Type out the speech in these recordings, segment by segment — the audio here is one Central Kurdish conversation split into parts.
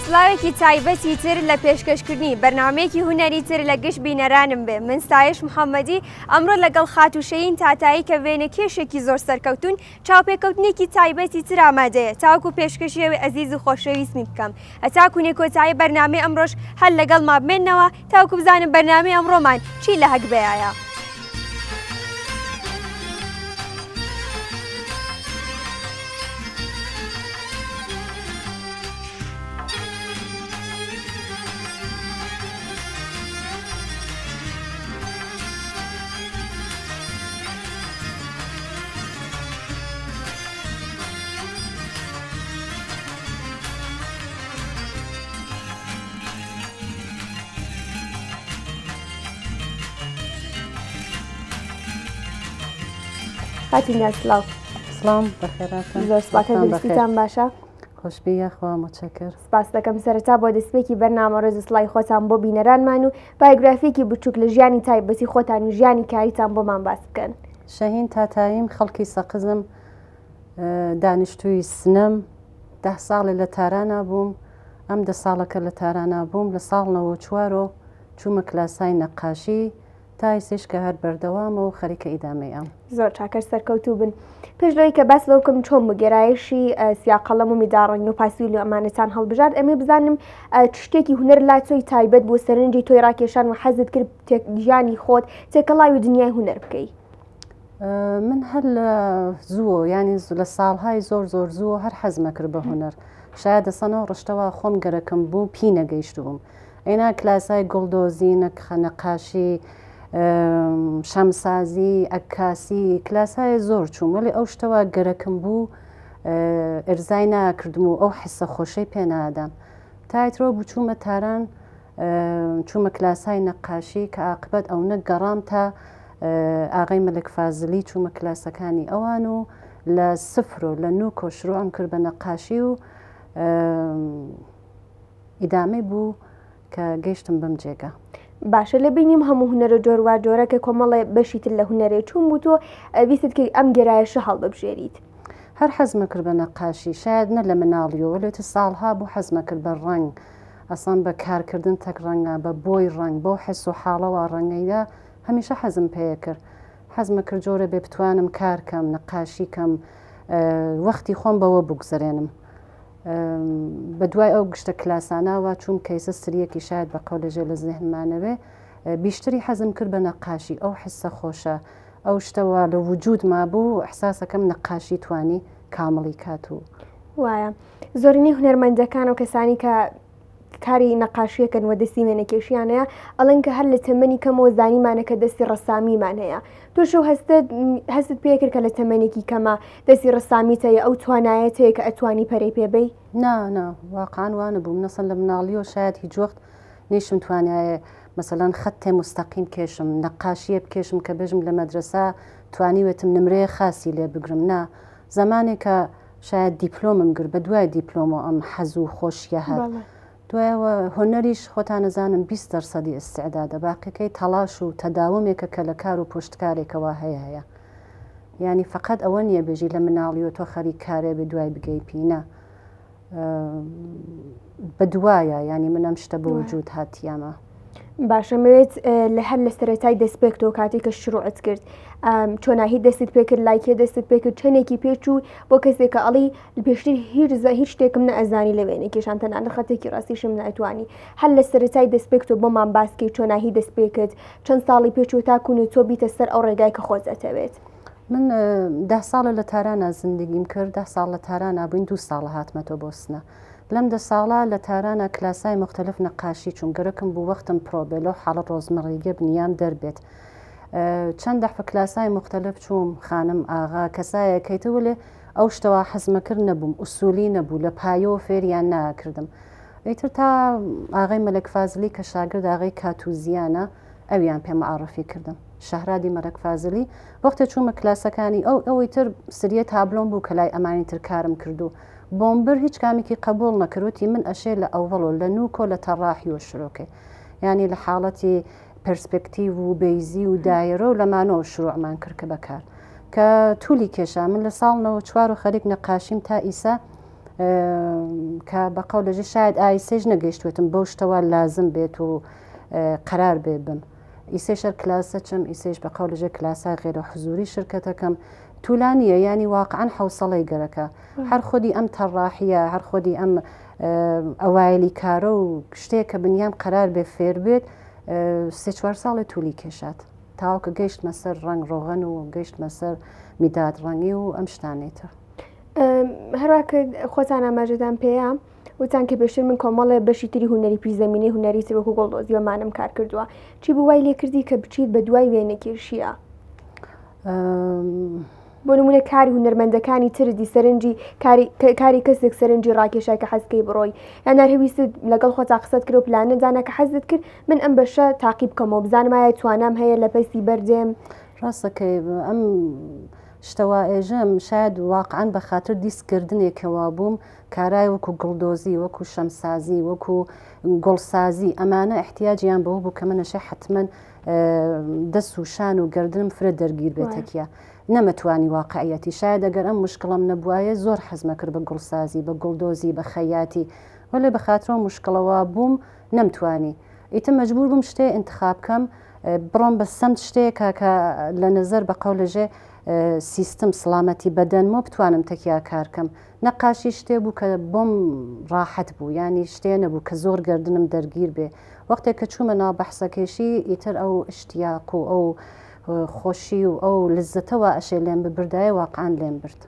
سلاوێکی تایبەتی تر لە پێشکەشکردنی بەرنامەیەکی هونەری تر لە گشت بینەرانم بێ. من ستایش محەممەدی ئەمڕۆ لەگەڵ خاتوشەیین تاتایی کە وێنە کێشێکی زۆر سەرکەوتون چاوپێکەوتنێکی تایبەتی تر ئامادەیە تاوکو پێشکەشیەوەی ئەزیز و خۆشەویستمی بکەم. هەتاکوونێ کۆتایی بەرنامەی ئەمڕۆژ هەر لەگەڵ ما بمێنەوە تاوکو بزانم بەرنامەی ئەمڕۆمان چی لە هەک بەیایە. خاتونیا سلااو. سلام بەخێراتن. زۆر سپاس دەستیتان باشە؟ خۆشببیە خوا متشکر. سپاس دەکەم سەرەتا بۆ دەستپێکی بەرنامە ڕێز و سڵای خۆتان بۆ بینەرانمان و بایۆگرافیەکی بچووک لە ژیانی تایبەتی خۆتان و ژیانی کاریتان بۆمان باس بکەن. شەهین تاتاییم خەڵکی سەقزم، دانیشتووی سنەم، 10 ساڵی لە تارانە بووم. ئەم 10 ساڵەکە لە تارانە بووم لە ساڵ 94 چوومە کلاسای نەقاشی تا ئێستش کە هەر بەردەوامە و خەریکە ئیدامەی ئەم. زۆر چاکەر سەرکەوتوو بن. پێش لەوەی کە باس لەو بکەم چۆن بۆ گێرایشی سیاقەڵەم و میداڕنگ و پاسویل و ئەمانەتان هەڵبژار، ئەمێ بزانم شتێکی هونەر لا تۆی تایبەت بۆ سەرنجی تۆی ڕاکێشان و حەزت کرد ژیانی خۆت تێکەڵاوی و دنیای هونەر بکەیت. من هەر لە زووە ینی لە ساڵهای زۆر زووە هەر حەزمە کرد بە هونەر. شاید دەسەنەوە ڕشتەوە خۆم گەرەکەم بوو پی نەگەیشت بووم. ئەینا کلاسای گوڵدۆزی نەقاشی، شەمسازی، ئەکاسی، کلاسای زۆر چووم، ولی ئەو شتەوە گەرەکەم بوو ئەرزای ناکردم و ئەو حسە خۆشەی پێنادام. تایترۆ بوو چوومە تاران، چوومە کلاسای نەقاشی کە عاقبەت ئەو نەگەڕام تا ئاغای مەلک فازلی چوومە کلاسەکانی ئەوان و لە سفر و لە نوو کۆشروعم کرد بە نەقاشی و ئیدامەی بوو کە گەیشتم بەم جێگە. باشە لە بینیم هەموو هونەرە جۆروا جۆرەکە کۆمەڵێ بەشیتر لە هونەرێ چوون بوو تۆ ویست کە ئەم گەرایشە هەڵبەبژێریت. هەر حەزمە کرد بە نەقاشی، شاید نە لە مناڵیەوە لێتە ساڵها بوو حەزمە کرد بە ڕنگ، ئەسان بە کارکردن تەک ڕەنگە بە بۆی ڕنگ بۆ حس و حاڵەوە ڕەنگەیدا هەمیشە حەزم پێە کرد. حەزمە کرد جۆرە بێ بتوانم کارکەم نەقاشی کەم وەختی خۆم بەوە بگوزارێنم. بە دوای ئەو گشتە کلاسانەوە چوون کەیسە سریەکی شاید بە قەولەژێ لە زێهنمانەوێ بیشتری حەزم کرد بە نەقاشی. ئەو حسە خۆشە ئەو شتەوە لە وجود ما بوو ئەحساسەکەم نەقاشی توانی کامڵی کات و وایە زۆرینەی هونەرمەندەکان و کەسانی کە کاری نەقاشیەکەن و دەستی وێنەکێشیانەیە ئەڵەن کە هەر لە تەمەنی کەمەوە زانیمانە کە دەستی ڕەسامیمان هەیە. تۆشەو هەستت پێ کرد کە لە تەمەنێکی کەمە دەستی ڕەسامیتەیە ئەو توانایەتەیە کە ئەتوانی پەرەی پێبەی؟ نا واقعان وانە بووم نەسەن لە مناڵیەوە شاید هیچ وەخت نیشم توانایە مەسەلەن خەتێ مستەقیم کێشم نەقاشیە بکێشم کە بێژم لە مەدرسە توانیوێتم نمرەیە خاصی لێ بگرم. نا زمانێک کە شاید دیپلۆمم گر بە دوای دیپلۆمە ئەم حەز و خۆشیە هەر دوایەوە هۆنەریش خۆتان نەزانم 20% ئستعدادە باقیەکەی تەلاش و تەداومێکە کە لە کار و پشتکارێکەوە هەیە ینی فقط ئەوە نییە بێژی لە مناڵیەوە تۆ خەری کارێ بە دوای بگەی پینە بە دوایە ینی منەم شتە بە وجود هاتیامە. باشەمەوێت لە هەر لە سەرەتای دەستپێکتەوە کاتی کە شروعت کرد چۆناهی دەستت پێکرد لایکێ دەستت پێکرد چەندێکی پێچوو بۆ کەسێکە ئەڵی پێشتر هیچ شتێکم نەئەزانی لە وێنێکیشان تەنانە خەتێکی ڕاستیشم ناتوانی. هەر لە سەرەتای دەستپێکتەوە بۆمان باسکەی چۆناهی دەست پێکرد چەند ساڵی پێچوو تاکوون و تۆ بیتە سەر ئەو ڕێگای کە خۆت ئەتەوێت. من 10 ساڵە لە تارانە زندگیم کرد 10 ساڵ لە تارانە بووین 2 ساڵە هاتمەتۆ بۆ سنە. لەم 10 ساڵە لە تارانە کلاسای مختلف نەقاشی چون گەرەکم بوو وەختم پرۆبێلۆ حاڵە ڕۆزمەڕیگە بنیام دەربێت. چەند دەحفە کلاسای مختلف چووم خانم ئاغا کەسایە کەیتەوە لێ ئەو شتەوە حەزمەکرد نەبووم ئوسولی نەبوو لە پایەوە فێریان ناکردم. ئەیتر تا ئاغای مەلک فازلی کە شاگرد ئاغای کاتوزیانە ئەویان پێم عارەفی کردم. شەهرادی مەلک فازلی وەختە چوومە کلاسەکانی ئەوەی تر سریە تابلۆم بوو کە لای ئەمانی تر کارم کردو. بۆمبر هیچ کامێکی قبول نەکردوتی من ئەشێ لە ئەوڵۆ لە نوکۆ لە تەڕاحی و شرۆکێ ینی لە حاڵەتی پرسپکتیڤ و بەیزی و دایرە و لەمانەوە شروعمان کرد کە بەکار کە تولی کێشا من لە ساڵ 94 خەریک نەقاشیم تا ئیسا کە بە قەولەژی شاید ئایسێژ نەگەیشتوێتم بەو شتەوە لازم بێت و قرار بێ بم. ئیسێشەر کلاسە چم ئیسێش بە قەولەژە کلاسای غێرە حزوری شرکەتەکەم توولانیە ینی واقعان حوسڵی گەرەکە هەر خودی ئەم تەڕاحیە هەر خودی ئەم ئەوایلی کارە و شتێک کە بنیام قرار بێ فێر بێت 3-4 ساڵی توولی کێشات تاوکە گەیشتمە سەر ڕنگ ڕۆغەن و گەیشتمە سەر میداد ڕەنگی و ئەم شتانێتە. هەروە کە خۆتان ئاماژەدان پێەیە وتان کە پێشتر من کۆمەڵێ بەشی تری هوەری پیشزەمینی هوەری تر وەکو گۆڵدۆزیوەمانم کار کردووە چی بوای لێ کردی کە بچیت بە دوای وێنەکێشیە بۆ نمونە کاری هونەرمەندەکانی تردی سەرنجی کاری کەسێک سەرنجی ڕاکێشای کە حەزکەی بڕۆی یانار هەویست لەگەڵ خۆتا قسەت کرد و پلانەدانە کە حەزت کرد من ئەم بەشە تاقیب بکەمەوە بزانمایە توانام هەیە لە پەیسی بەردێم ڕاستەکەی ئەم شتەوە ئێژەم شاید واقعان بە خاطر دیستکردنێکەوە بووم کارای وەکو گڵدۆزی وەکو شەمسازی وەکو گوڵسازی ئەمانە احتیاجیان بەوە بوو کە منەشە حتمما دەست و شان و گردنم فرە دەرگیر بێتەکیە نەمەتوانی واقعەتی شاید ئەگەر ئەم مشکڵم نەبووایە زۆر حەزمە کرد بە گوڵسازی بە گڵدۆزی بە خەیاتی وەلێ بە خاطرەوە مشکڵەوە بووم نەمتوانی ئیتر مەجبور بووم شتێ انتخاب بکەم بڕۆم بە سەمت شتێکە کە لە نەزەر بە قەولەژێ سیستم سلامەتی بەدەنمە بتوانم تەکیا کارکەم نەقاشی شتێ بوو کە بۆم ڕاحەت بوو ینی شتێ نەبوو کە زۆر گردنم دەرگیر بێ وەختێک کە چوومە ناو بەحسەکێشی ئیتر ئەو اشتیاق و ئەو خۆشی و ئەو لزەتەوە ئەشێ لێم ببردایە واقعان لێم برد.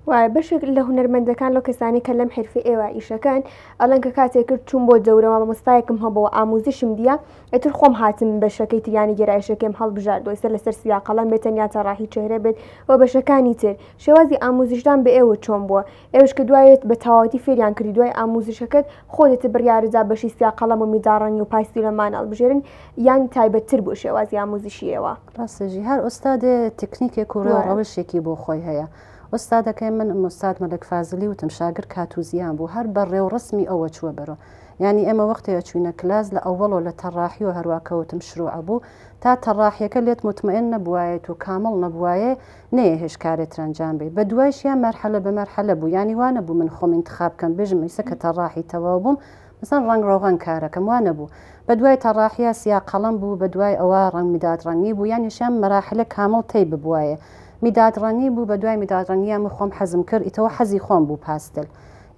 وایە بەشێک لە هونەرمەندەکان لەو کەسانی کە لەم حرفی ئێوە ئیشەکان ئەڵەن کە کاتێک کرد چوون بۆ جەورەوە مامۆستایەکم هەبەوە ئاموزشم دیە ئەتر خۆم هاتم بەشەکەی تیانی گێرایشەکەم هەڵبژاردەوە ئێستا لەسەر سیاقەڵەن بێتەنیا تەڕاحی چهرە بێت و بەشەکانی تر شێوازی ئاموزشدان بە ئێوە چۆن بووە ئێوەش کە دوایێت بە تەواوەتی فێریان کردی دوای ئاموزشەکەت خۆدت بڕیارەدا بەشی سیاقەڵەم و میداڕەنی و پایستی لەمان هەڵبژێرن یان تایبەتتر بۆ شێوازی ئاموزشی ئێوە ڕاستەژی هەر ئۆستادێ تکنیکێک و ڕەوشێکی بۆ خۆی هەیە ئۆستادەکەی من ئۆستاد مەلک فازلی وتم شاگرد کاتوزیان بوو هەر بە ڕێوڕسمی ئەوە چووە بەرەوە ینی ئێمە وەختەیە چوینە کلاس لە ئەوڵۆ لە تەڕاحی و هەروواکەوتم شروع بوو تا تەڕاحیەکە لێت مطمئن نەبوایەت و کامەڵ نەبوایە نەیە هێش کارێت ڕەنجام بێ بە دوایشیان مەرحەلە بە مەرحەلە بوو ینی وانە بوو من خۆم انتخاب بکەم بێژم ئیسە کە تەڕاحی تەواو بووم مثلا ڕنگ ڕۆغان کارەکەم وانە بوو بە دوای تەڕاحیا سیاقەڵەم بوو بە دوای ئەوە ڕنگ میداد ڕەنگی بوو یانیشیان مەراحلە کامەڵ تێی ببوایە میداد ڕەنگی بوو بە دوای میداد ڕەنگیان خۆم حەزم کرد ئیتەوە حەزی خۆم بوو پاستل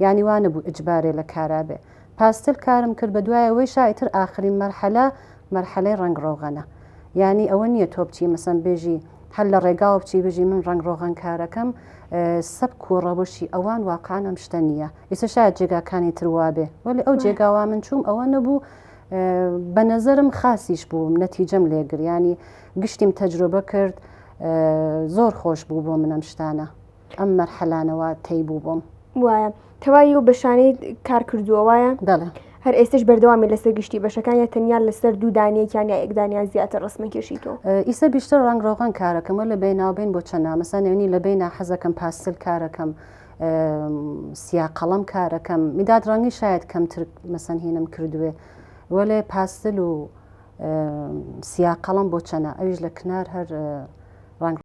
یعنی وانە بوو ئجبارێ لە کارابێ پاستل کارم کرد بە دوایەوەی شایتر ئاخرین مەرحەلەی ڕنگ ڕۆغەنە یعنی ئەوە نییە تۆ بچی مەسەن بێژی هەر لە ڕێگاوە بچی بژی من ڕنگ ڕۆغەن کارەکەم سەبک و ڕەوشی ئەوان واقعان ئەم شتە نییە ئیسە شاید جێگاکانی تروابێ ولی ئەو جێگاوا من چووم ئەوە نەبوو بە نەزەرم خاسیش بووم نەتیجەم لێگریانی گشتیم تەجروبە کرد زۆر خۆش بوو بۆ منەم شتانە ئەم مەرحەلانەوە تێی بوو بووم وایە تەواوی و بەشانەی کار کردووە وایە بەڵێ هەر ئێستش بەردەوامی لەسەر گشتی بەشەکان یا تەنیان لەسەر دوو دانەیەکیان یا یەکدانیان زیاتر ڕسمە کێشیتەوە ئیسە بیشتر ڕنگ ڕۆغان کارەکەمە لە بیناوبین بۆ چەندە مەسا نێونی لە بین حەزەکەم پاستل کارەکەم سیاقەڵەم کارەکەم میداد ڕەنگی شاید کەمتر مەسەن هینم کردوێ وەلێ پاستل و سیاقەڵەم بۆ چەنە ئەویش لە کنار هەر ڕنگ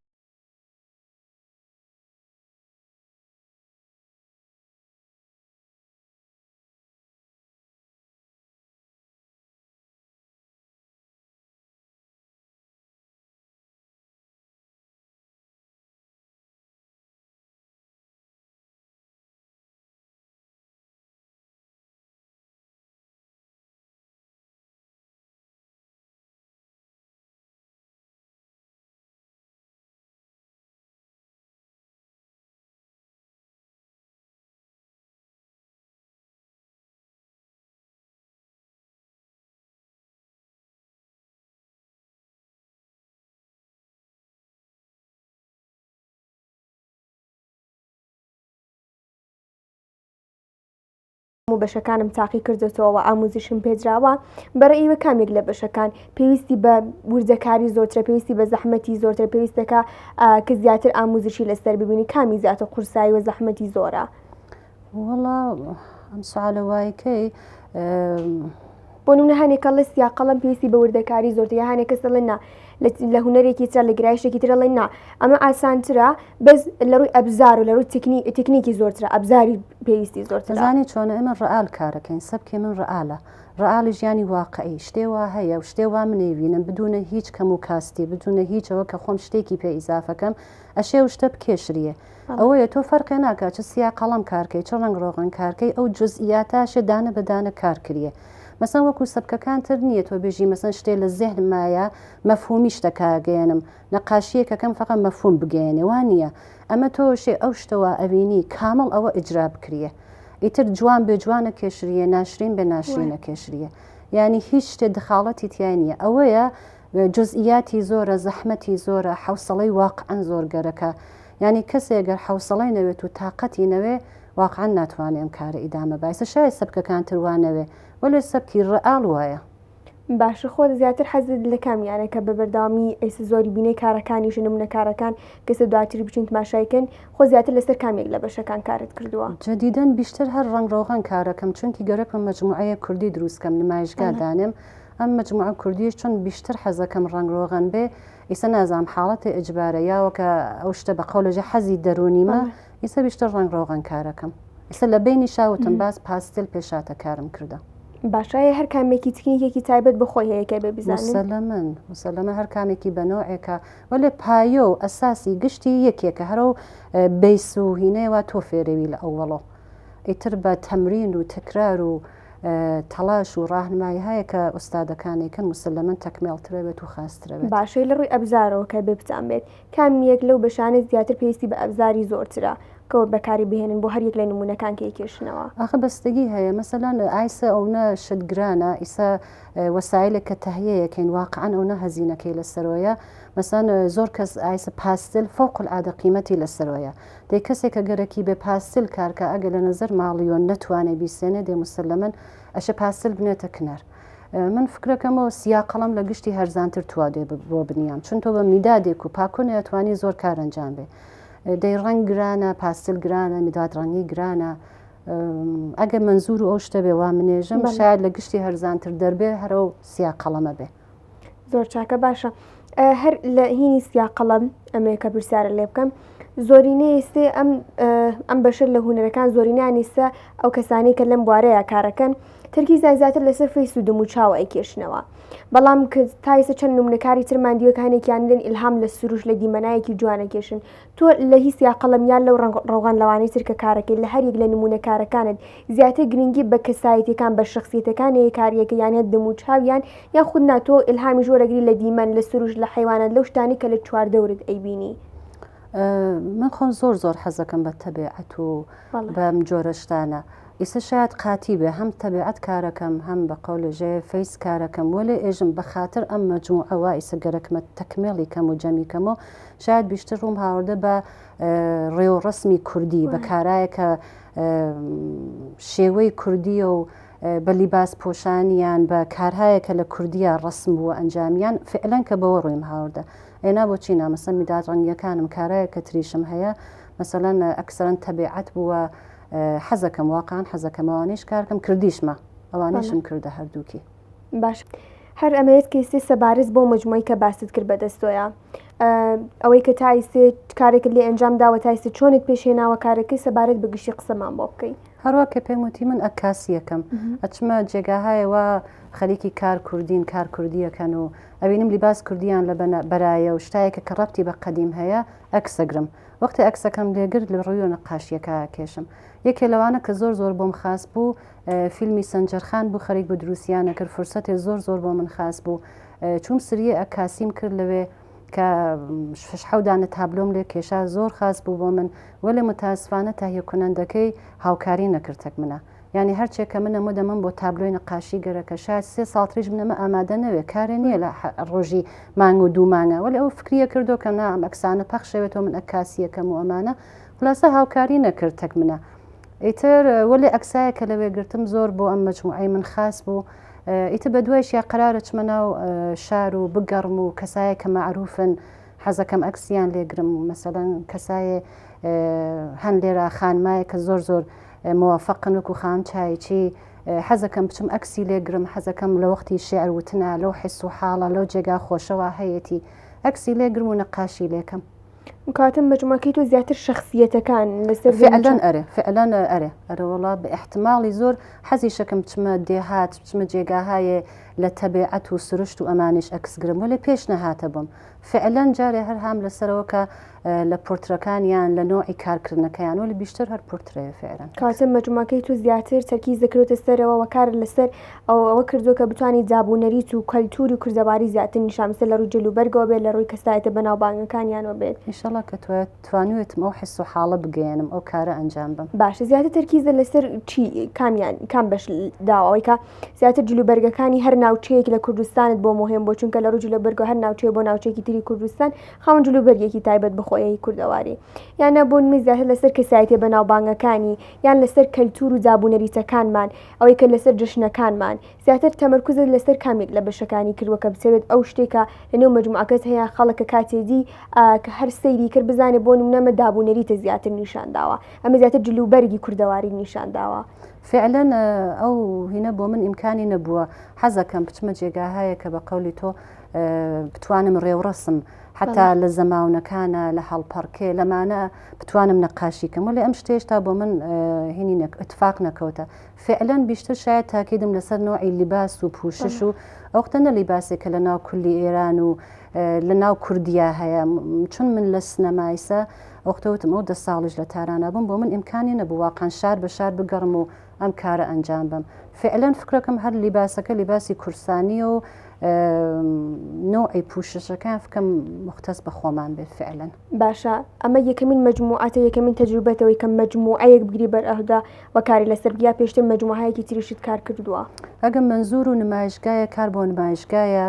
و بەشەکانم تاقی کردێتەوە ئاموزشم پێدراوە بەڕێوە کامێک لە بەشەکان پێویستی بە وردەکاری زۆرترە پێویستی بە زەحمەتی زۆرتر پێویستەکە کە زیاتر ئاموزشی لەسەر ببینی کامی زیاتر قورسایی و زەحمەتی زۆرە وەڵا ئەم سوالە وایکەی بۆ نمونە هەنێکە لە سیا قەڵەم پێویستی بە وردەکاری زۆرتر یا هەنێک کەسە لەنا لە هوەرێکی تر لە گرایشێکی ترە لەنا ئەمە ئاسانترە بەس لە ڕووی ئەبزار و لە ڕووی تکنیکی زۆرترە ئەبزاری پێویستی زۆرتر زانی چۆنە ئێمە ڕئال کارەکەین سەبکێ من ڕئالە ڕئالی ژیانی واقعی شتێوا هەیە و شتێوا منێوینم بدونە هیچ کەم و کاستی بدونە هیچەوە کە خۆم شتێکی پێ ئیزافەکەم ئەشێ و شتە بکێشریە ئەوەیە تۆ فەرقێ ناکات چ سیا قەڵەم کارکەی چ ڕەنگ ڕۆغن کارکەی ئەو جزئیاتاشە دانە بەدانە کارکریە مەسەن وەکو سەبکەکان تر نییە تۆ بێژی مەسەن شتێ لە زێحمایە مەفهومی شتەکەگەێنم نەقاشیەکەکەم فقط مەفهوم بگەێنێ وان نییە ئەمە تۆشێ ئەو شتەوە ئەوینی کامەڵ ئەوە ئیجرا بکریە ئیتر جوان بێ جوانە کێشریە ناشرین بێ ناشرینە کێشریە یعنی هیچ شتێ دخاڵەتی تیای نییە ئەوەیە جزئیاتی زۆرە زەحمەتی زۆرە حوسڵەی واقعەن زۆر گەرەکە ینی کەسێگەر حوسڵەی نەوێت و تااقەتی نەوێ واقعەن ناتوانێت ئەم کارە ئیدامە بایسە شاید سەبکەکان تروانەوێ وەلێ سەبکی ڕئال وایە باشە خۆت زیاتر حەزت لە کامیانە کە بە بەرداوامی ئەیسە زۆری بینەی کارەکانیش نمونە کارەکان کەسە دواتری بچین تماشایکەن خۆ زیاتر لەسەر کامێک لە بەشەکان کارت کردووە جدیدەن بیشتر هەر ڕنگڕۆغان کارەکەم چونکی گەرەکم مەجموعەیە کوردی دروستکەم نمایشگا دانێم ئەم مەجموعە کوردیش چۆن بیشتر حەزەکەم ڕنگڕۆغان بێ ئیسە نازام حاڵەتی ئەجبارە یاوەکە ئەو شتە بە قەولەژە حەزی دەرونیمە ئیسە بیشتر ڕنگڕۆغان کارەکەم ئیسە لە بینی شاوتم باز پاستل پێشاتە کارم کردە باشایە هەر کامێکی تکنیکێکی تایبەت بخۆی هەیەکە بێ بزانن مسلمە هەر کامێکی بەنۆعێکە وەلێ پایۆ و ئەساسی گشتی یەکێکە هەرو بیس و هینەیەوە تۆ فێرەوی لە ئەووەڵۆ ئیتر بە تەمرین و تکرار و تەلاش و ڕاهنمایی هەیە کە ئوستادەکانێکن مسلمەن تەکمێڵترەوێت و خاسترەوێت باشەی لە ڕووی ئەبزارەوە کە بێ بچان بێت کامیەک لەو بەشانێت زیاتر پێویستی بە ئەبزاری زۆرترە کەەوە بەکاری بهێنن بۆ هەریەک لە نمونونەکان کێکێشنەوە ئاخە بەستگی هەیە مەسەلاەن ئایسە ئەوە شتگرانە ئیسا وەسایلێک کە تەهەیەکەین واقعان ئەوە هەزینەکەی لەسەرۆیە مەسان زۆر کەس ئایسە پاستل فوق العادە قیمەتی لەسەرۆیە دەی کەسێک کە گەرەکی بێ پاستل کارکە ئەگە لە نظر ماڵیۆن نەتوانێت بیسێنێ دێ مسلمەن ئەشە پاستل بنێتە کنار من فکرەکەمەوە سیا قەڵەم لە گشتی هەرزانتر توادێ بۆ بنیام چون تۆ بە میدادێک و پاکۆنێ ئەتوانی زۆر کار ئەنجام بێ دەی ڕنگ گرانە پاستل گرانە میداد ڕەنگی گرانە ئەگە منزور و ئەو شتە بێ وا منێژم شاید لە گشتی هەرزانتر دەربێ هەرە و سیا قەڵەمە بێ زۆر چاکە باشە هەر لە هینی سیا قەڵەم ئەمەیەکە پرسیارە لێ بکەم زۆرینەی سێ ئەم بەشر لە هوەرەکان زۆرینیانیسە ئەو کەسانی کە لەم بوارەیە کارەکەن ترکی زیاتر لەسەر فەیس و دم و چاوە ئەیکێشنەوە بەڵام تایسە چەند نمونەکاری ترماندیوە کە هەنێکیاندن ئیلهام لە سروش لە دیمەنایەکی جوانەکێشن تۆ لە هیچ یا قەڵەمیان لەو ڕۆغان لەوانەی ترکە کارەکەی لە هەرێک لە نمونەکارەکانت زیاتر گرنگی بە کەسایەتەکان بە شخصیتەکانی کاریەکە یانێت دم و چاویان یان خود ناتۆ ئیلهامی ژۆرەگری لە دیمەن لە سروش لە حیوانات لەو شتانی کە لە چواردەورت ئەیبینی من خۆم زۆر حەزەکەم بە تەبیعەت و بەم جۆرە شتانە ئیسە شاید قاتی بێ هەم تەبیعەت کارەکەم هەم بە قەولەژێ فەیس کارەکەم وەلێ ئێژم بە خاتر ئەم مەجموعەوە ئیسە گەرەکمە تەکمێڵی کەم و جەمیکەمەوە شاید بیشتر ڕووم هاوردە بە ڕێوەڕسمی کوردی بە کارایەکە شێوەی کوردی و بە لیباس پۆشانیان بە کارهایەکە لە کوردیە ڕسم بووە ئەنجامیان فعلەن کە بەوە ڕوویم هاوردە ئێنا بۆچی نامەسە میداد ڕەنگیەکانم کارایەکە تریشم هەیە مەسەلەن ئەکسەرەن تەبیعەت بووە حەزەکەم واقعان حەزەکەمەوانش کارکەم کردیشمە ئەوانشم کردە هەردووکی باش هەر ئەمەیەت کەیسێ سەبارز بۆ مجموعی کە باست کرد بەدەستۆیە ئەوەی کە تایسێ کارێکت لێ ئەنجام داوە تایسە چۆنت پێشێناوە کارەکەی سەبارەت بەگشتی قسەمان بۆ بکەیت هەروە کە پێم وتی من ئەکاسیەکەم ئەچمە جێگاهایەوە خەریکی کار کوردین کار کوردیەکەن و ئەوینم لیباس کوردیان لە بەرایە و شتایەکە کە ڕەبتی بە قەدیم هەیە ئەکسەگرم وەختی ئەکسەکەم لێگرت لە ڕووی نەقاشیەکە کێشم یەکێ لەوانە کە زۆر بۆم خاص بوو فیلمی سەنجەرخان بوو خەریک بە دروستیانە کرد فرسەتێ زۆر بۆ من خاص بوو چوم سریە ئەکاسیم کرد لەوێ کە حەودانە تابلۆم لێ کێشا زۆر خاص بوو بۆ من وەلێ متاسفانە تاهیەکنەندەکەی هاوکاری نەکردتەک منە یعنی هەرچێکە منە مدە من بۆ تابلۆی نەقاشی گەرەکە شاید 3 ساڵتریش منەمە ئامادە نەوێ کارێ نییە لە ڕۆژی مانگ و دوومانە وەلی ئەو فکریە کردو کە نام ئەکسانە پەخشەوێتەوە من ئەکاسیەکەم و ئەمانە خلاصە هاوکاری نەکردتەک منە ئیتر وەلی ئەکسایەکە لەوێ گرتم زۆر بۆ ئەم مەجموعەی من خاص بوو ئیتر بە دوایش یا قرارە چمە ناو شار و بگەڕم و کەسایە کە معروفن حەزەکەم ئەکسیان لێگرم مەسەلەن کەسایە هەن لێرە خانمایە کە زۆر موافقن وەکو خان چایچی حەزەکەم بچم ئەکسی لێگرم حەزەکەم لە وەختی شێعر وتنە لەو حس و حاڵە لەو جێگا خۆشەوە هەیەی ئەکسی لێگرم و نەقاشی لێکم کاتم مجموعەکەی تۆ زیاتر شخصیەتەکان لەسەر فعلەن ئەرەوەڵا بە احتماڵی زۆر حەزی شەکەم بچمە دێهات بچمە جێگاهایە لە تەبێعەت و سروشت و ئەمانش ئەکسگرم و لە پێش نەهاتە بم فعلەن جارێ هەر هام لەسەرەوە کە لە پۆرترەکانیان لە نوعی کارکردنەکەیان و لە بیشتر هەر پۆرترەیە فعلەن کاتم مجموعەکەی تو زیاتر تەرکیز دەکرێتە سەرەوە وەکار لەسەر ئەوە کردو کە بتوانانی جابوونەریت و کەلتوری و کوردەواری زیاتر نیشانسە لە ڕووی جلوبەرگەوە بێت لە ڕووی کەسایەتە بەناوبانگەکانیانەوە بێت ئینشەڵا کە توانوێتم ئەو حس و حاڵە بگەێنم ئەو کارە ئەنجام بم باشە زیاتر تەرکیزە لەسەر چی کام بەش داوەوەی کە زیاتر جلوبەرگەکانی هەر ناوچەیەک لە کوردستانت بۆ مهم بۆ چونکە لە ڕووی جلوبەرگەوە هەر ناوچەیە بۆ ناوچەیەکی تری کوردستان خاوەن جلوبەرگێکی تایبەت بخۆیی کوردەواری یانە بۆ نمی زیاتر لەسەر کەسایەتە بەناوبانگەکانی یان لەسەر کەلتور و جابوونەریتەکانمان ئەوەی کە لەسەر جشنەکانمان زیاتر تەمەرکوزت لەسەر کامێک لە بەشەکانی کردووە کە بچەوێت ئەو شتێکە لەنێو مەجموعەکەت هەیە خەڵکە کاتێدی کە هەر سەیری کرد بزانێ بۆ نمونەمە دابوونەریتە زیاتر نیشان داوە ئەمە زیاتر جلوبەرگی کوردەواری نیشان داوە فعلا ئەو هینە بۆ من ئیمکانی نەبووە حەزەکەم بچمە جێگاهایە کە بە قەولی تۆ بتوانم ڕێوڕەسم حتا لە زەماونەکانە لە هەڵپەڕکێ لەمانە بتوانم نەقاشیکەم و لە ئەم شتێشتا بۆ من هینی اتفاق نەکەوتە فعلا بیشتر شاید تاکیدم لەسەر نوعی لیباس و پوشش و ئەوختەنە لیباسێکە لە ناو کولی ئێران و لە ناو کوردیا هەیە چون من لە سنەمایسە ئەوختەوتم ئەو 10 ساڵیش لە تارانە بووم بۆ من ئیمکانی نەبوو واقعا شار بە شار بگەڕم و ئەم کارە ئەنجام بم فعلا فکرەکەم هەر لیباسەکە لیباسی کورسانی و نوعی پوششەکان فکەم مختص بە خۆمان بێت فعلا باشە ئەمە یەکەمین مەجموعاتە یەکەمین تەجروبەتەوەی کە مەجموعەیەک بگری بەر ئەهدا وەکاری لەسەر بیا پێشتر مەجموعەیەکی تریشت کار کردووە ئەگەم منزور و نمایشگایە کار بۆ نمایشگایە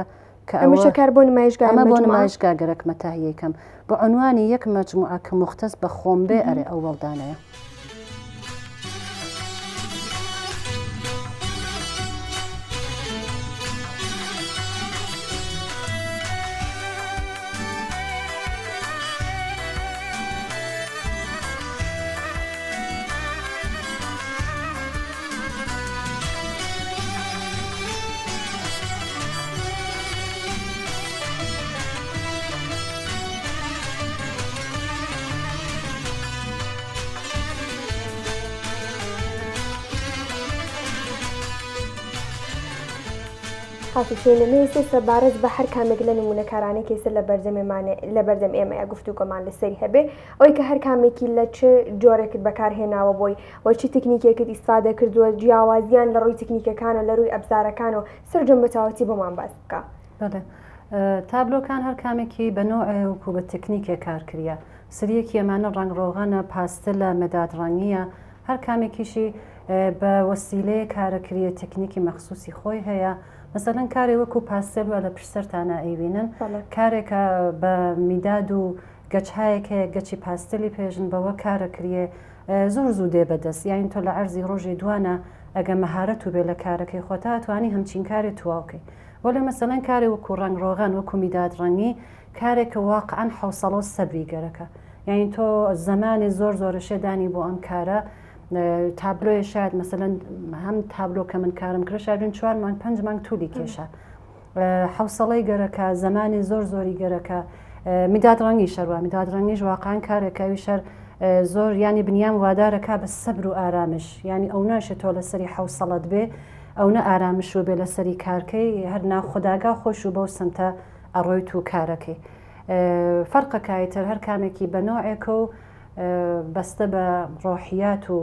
کە ئەمەشە کار بۆ نمایشگای ئەمە بۆ نمایشگا گەرەک مەتاهیەکەم بە عنوانی یەک مەجموعە کە مختص بە خۆم بێ ئەرێ ئەو وەڵدانەیە حافشێنەمەیسێ سەبارەت بە هەر کامێک لە نمونەکارانەی کێسە لە بەردەم ئێمەیە گفتوگۆمان لەسەری هەبێ ئەوەی کە هەر کامێکی لە چ جۆرەکت بەکارهێناوە بۆی وە چی تکنیکێکت ئیسفادە کردووە جیاوازیان لە ڕووی تکنیکەکانە لە ڕووی ئەبزارەکانەوە سەرجەم بەتاوەتی بۆمان باس بکە تابلۆکان هەر کامێکی بە نوعێ وکو بە تکنیکێ کارکردە سریەکی ئەمانە ڕنگڕۆغانە پاستلە مەدادڕەنگیە هەر کامێکیشی بە وەسیلەیە کارەکریە تکنیکی مەخصوصی خۆی هەیە مثلەن کارێ وەکو پاستێل لە پشتسەرتانە ئەیبینن کارێکە بە میداد و گەچهایەکە گەچی پاستلی پێژن بەوە کارەکریە زۆر زوو دێ بەدەست یاین تۆ لە عەرزی ڕۆژی دوانە ئەگە مەهارەت و بێ لە کارەکەی خۆتا توانی هەمچین کاری تواوکەی وەڵێ مەسەلەن کارێ وەکو ڕنگڕۆغان وەکو میداد ڕەنگی کارێکە واقعەن حوسەڵە و سەبری گەرەکە یاین تۆ زەمانی زۆر شێدانی بۆ ئەم کارە تابلۆی شاید مثلەن هەم تابلۆ کە من کارم کرد شاید 4 مانگ 5 مانگ تولی کێشە حوسەڵەی گەرەکە زەمانی زۆری گەرەکە میداد ڕەنگی شەروە میداد ڕەنگیش واقعان کارێکەوی شەر زۆر ینی بنیام وادارەکە بە سەبر و ئارامش ینی ئەو ناشێت تۆ لەسەری حوسەڵت بێ ئەو نە ئارامش و بێ لەسەری کارکەی هەر ناخوداگا خۆش و بەو سمتە ئەڕۆیت و کارەکەی فەرقەکایتر هەر کامێکی بە نوعێکە و بەستە بە ڕۆحیات و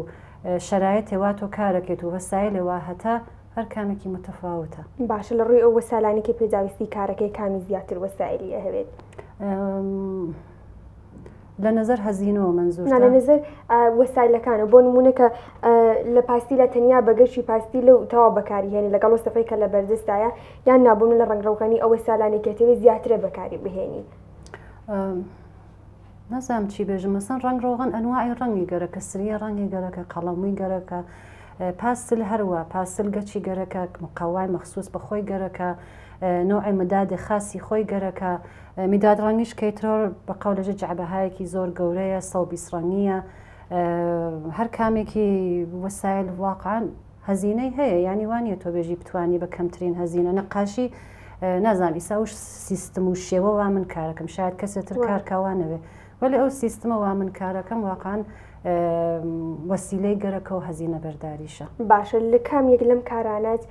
شەرایەت هێوات و کارەکەێت و وەسایلێوا هەتا هەر کامێکی متەفاوتە باشە لە ڕووی ئەو وەسالانێکی پێداویستی کارەکەی کامی زیاتر وەسایلی هەوێت لە نظر هەزینەوە منزور لە نظر وەسایلەکانە بۆ نمونەکە لە پاستی لە تەنیا بەگەشتی پاستی لەو تەوا بەکاری هێنی لەگەڵ وەستەفەی کە لە بەردەستایە یان نابوون لە ڕنگڕەوەکانی ئەو وەسالانێکێتەوێت زیاترە بەکاری بهێنی نازام چی بێژم مەسەن ڕنگڕۆغان ئەنواعی ڕەنگی گەرەکە سریە ڕەنگی گەرەکە قەڵەمووی گەرەکە پاستل هەروە پاستل گەچی گەرەکە مقاوای مەخصوص بەخۆی گەرەکە نوعی مدادی خاصی خۆی گەرەکە میداد ڕەنگیش کەیترۆر بە قەولەژە جعبەهایەکی زۆر گەورەیە 120 ڕەنگیە هەر کامێکی وەسایل واقعان هەزینەی هەیە ینی وانە تۆ بێژی بتوانی بە کەمترین هەزینە نەقاشی نازانام ئیسا سیستم و شێوەوا من کارەکەم شاید کەسێتر کارکاوانەوێ ولی ئەو سیستمەوە من کارەکەم واقعان وەسیلەی گەرەکە و هەزینە بەرداریشە. باشە لە کام یەک لەم کارانات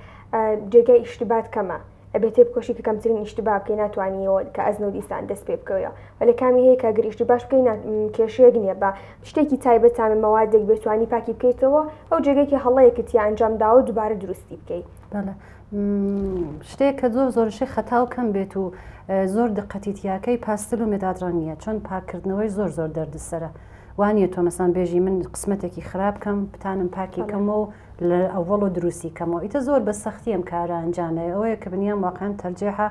جێگای ئیشتبات کەمە ئەبێت بکۆشی کە کەمترین ئیشتبا بکەی ناتوانیەوە کە ئەزنەوە دیسان دەست پێ بکەوە ولی کامی هەیە کە گەر ئیشتباش بکەی کێشەیەک نییە بە شتێکی تایبەتامە مەوادێک بتوانی پاکی بکەیتەوە ئەو جێگەیەکی هەڵەیەکت یا ئەنجام داوە دووبارە دروستی بکەیت. شتێک کە زۆرشی خەتاو کەم بێت و زۆر دقەتیتیاکەی پاستل و مێدادڕانیە چۆن پاکردنەوەی زۆر دەردسەرە وانە تۆ مەسان بێژی من قسمەتێکی خراپ کەم پتانم پاکی کەمەوە لە ئەوڵ و دروستی کەمەوە ئیتە زۆر بە سەختی ئەم کارە ئەنجامەیە ئەوەیە کە بنیام واقعان تەرجێحە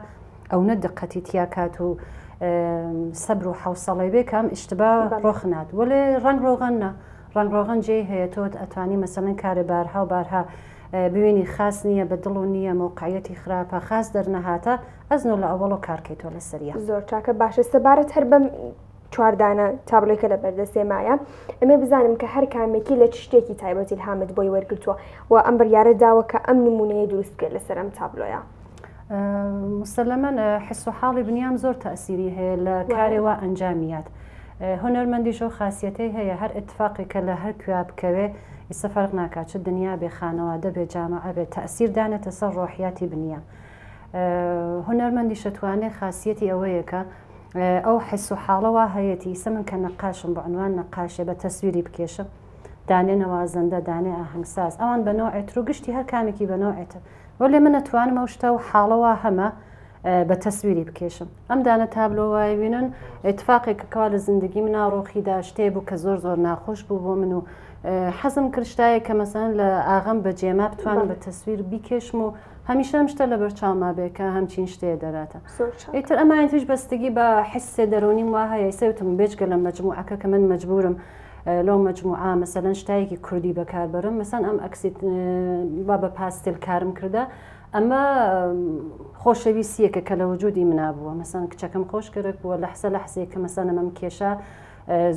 ئەوە دقەتیتیاکات و سەبر و حوسەڵی بێ کام ئیشتبا ڕۆخنات وەێ ڕنگڕۆغەن جێ هەیە تۆ ئەتوانی مەسەڵەن کارە بارها و بارها ببینی خاص نییە بە دڵ و نییە موقعەتی خراپە خاص دەرنەهاتە ئەزنەوە لە ئەوڵ و کارکەیتۆ لە سەریە زۆر چاکە باشە سەبارەت هەر بەم چواردانە تابلۆیکە لە بەردەستێمایە ئەمێ بزانم کە هەر کامێکی لە شتێکی تایبەتی هامت بۆی وەرگتووە و ئەم بڕیارە داوە کە ئەم نمونەیە دروستکرد لەسەر ئەم تابلۆیە. مسلەمەن حس و حاڵی بنیام زۆر تەئسیری هەیە لە کارێوە ئەنجامیات هونەرمەندیش و خاصیەتەی هەیە هەر اتفاقێکە لە هەر کوێ بکەوێ ئیسە فەرق ناکات چ دنیا بێ خانەوادە بێ جامعە بێت تەئسیر دانێتە سەر ڕۆحیاتی بنیە هونەرمەندی شەتوانێ خاصیەتی ئەوەیە کە ئەو حس و حاڵەوە هەیەی سە من کە نەقاشم بە عنوان نەقاشێ بە تەسویری بکێشم دانێ نەوازەندە دانێ ئاهەنگساز ئەوان بەنەوەیت و گشتی هەر کامێکی بەنەوەیتە وەێ من نەتوانم ئەو شتە و حاڵەوە هەمە بە تەسویری بکێشم ئەم دانە تابلۆوای بینن اتفاقێکە کەوا لە زندگی مناڕۆخیدا شتێ بوو کە زۆر ناخۆش بوو بۆ من و حەزم کرشتایە کە مەسەن لە ئاغام بە جێما بتوانم بە تەسویر بیکێشم و هەمیشە ئەم شتە لە بەرچاوما بێکە هەمچین شتێ دەراتە ئیتر ئەمانی توش بەستگی بە حسێ دەرونیم وا هەیە سەوتم بێجگە لە مەجموعەکە کە من مەجبورم لەو مەجموعە مەسەلەن شتایەکی کوردی بەکاربەرم مەسەن ئەم ئەکسیت وا بە پاستێل کارم کردە ئەمە خۆشەویستیەکە کە لە وجودی منابووە مەسەن کچەکەم خۆش کرد بووە لە حسە لە حسێک کە مەسەن ئەمەم کێشە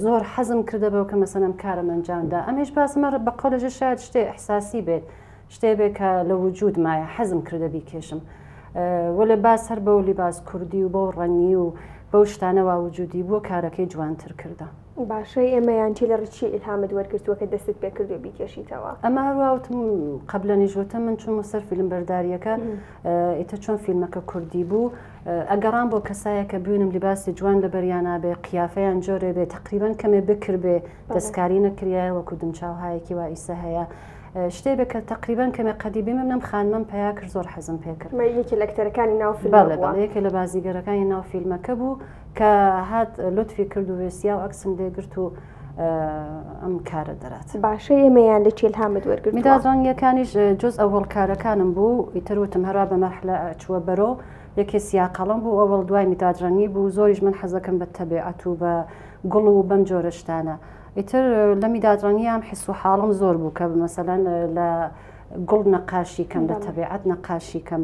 زۆر حەزم کردە بەو کە مەسەنم کارم ئەنجامدا ئەمەش باسمە بە قەڵەژە شاید شتێ ئەحساسی بێت شتێ بێ کە لە وجود مایە حەزم کردە بیکێشم وەلێ باس هەر بەو لیباس کوردی و بۆ ڕەنگی و بەو شتانەوە وجودی بووە کارەکەی جوانتر کردە. باشەی ئێمەیانچی لە ڕچی ئیلهامت وەرگرتووە کە دەستت پێ کردو بیکێشیتەوە ئەمە هەروەوتم قبلە نیژوتە من چون سەر فیلم بەرداریەکە ئیتە چۆن فیلمەکە کوردی بوو ئەگەڕان بۆ کەسایە کە بوونم لیباسی جوان لە بەریانە بێ قیافەیان جۆرێ بێ تقریبان کەمێ بکرد بێ دەستکاری نەکریایە وەکو دمچاوهایەکی وا ئیسە هەیە شتێ بێ کە تقریبان کەمێ قەدیبی منم خانمەم پیا کرد زۆر حەزم پێ کرد یەکی لە کتەرەکانی ناو یەکێ لە بازیگەرەکانی ناو فیلمەکە بوو کە هات لطفی کرد و وێسیا و ئەکسم لێگرت و ئەم کارە دەرات باشە ئێمەیان لە چێل هامت وەرگرت میدادڕانگیەکانیش جز ئەوڵ کارەکانم بوو ئیتروتم هەرا بە مەرحلە چووە بەرۆ یەکێ سیاقەڵم بوو ئەوڵ دوای میدادڕەنی بوو زۆریش من حەزەکەم بە تەبیعەت و بە گوڵ و بەم جۆرە شتانە ئیتر لە میدادڕانیام حس و حاڵم زۆر بوو کە مەسەلەن لە گوڵ نەقاشی کەم لە تەبیعەت نەقاشی کەم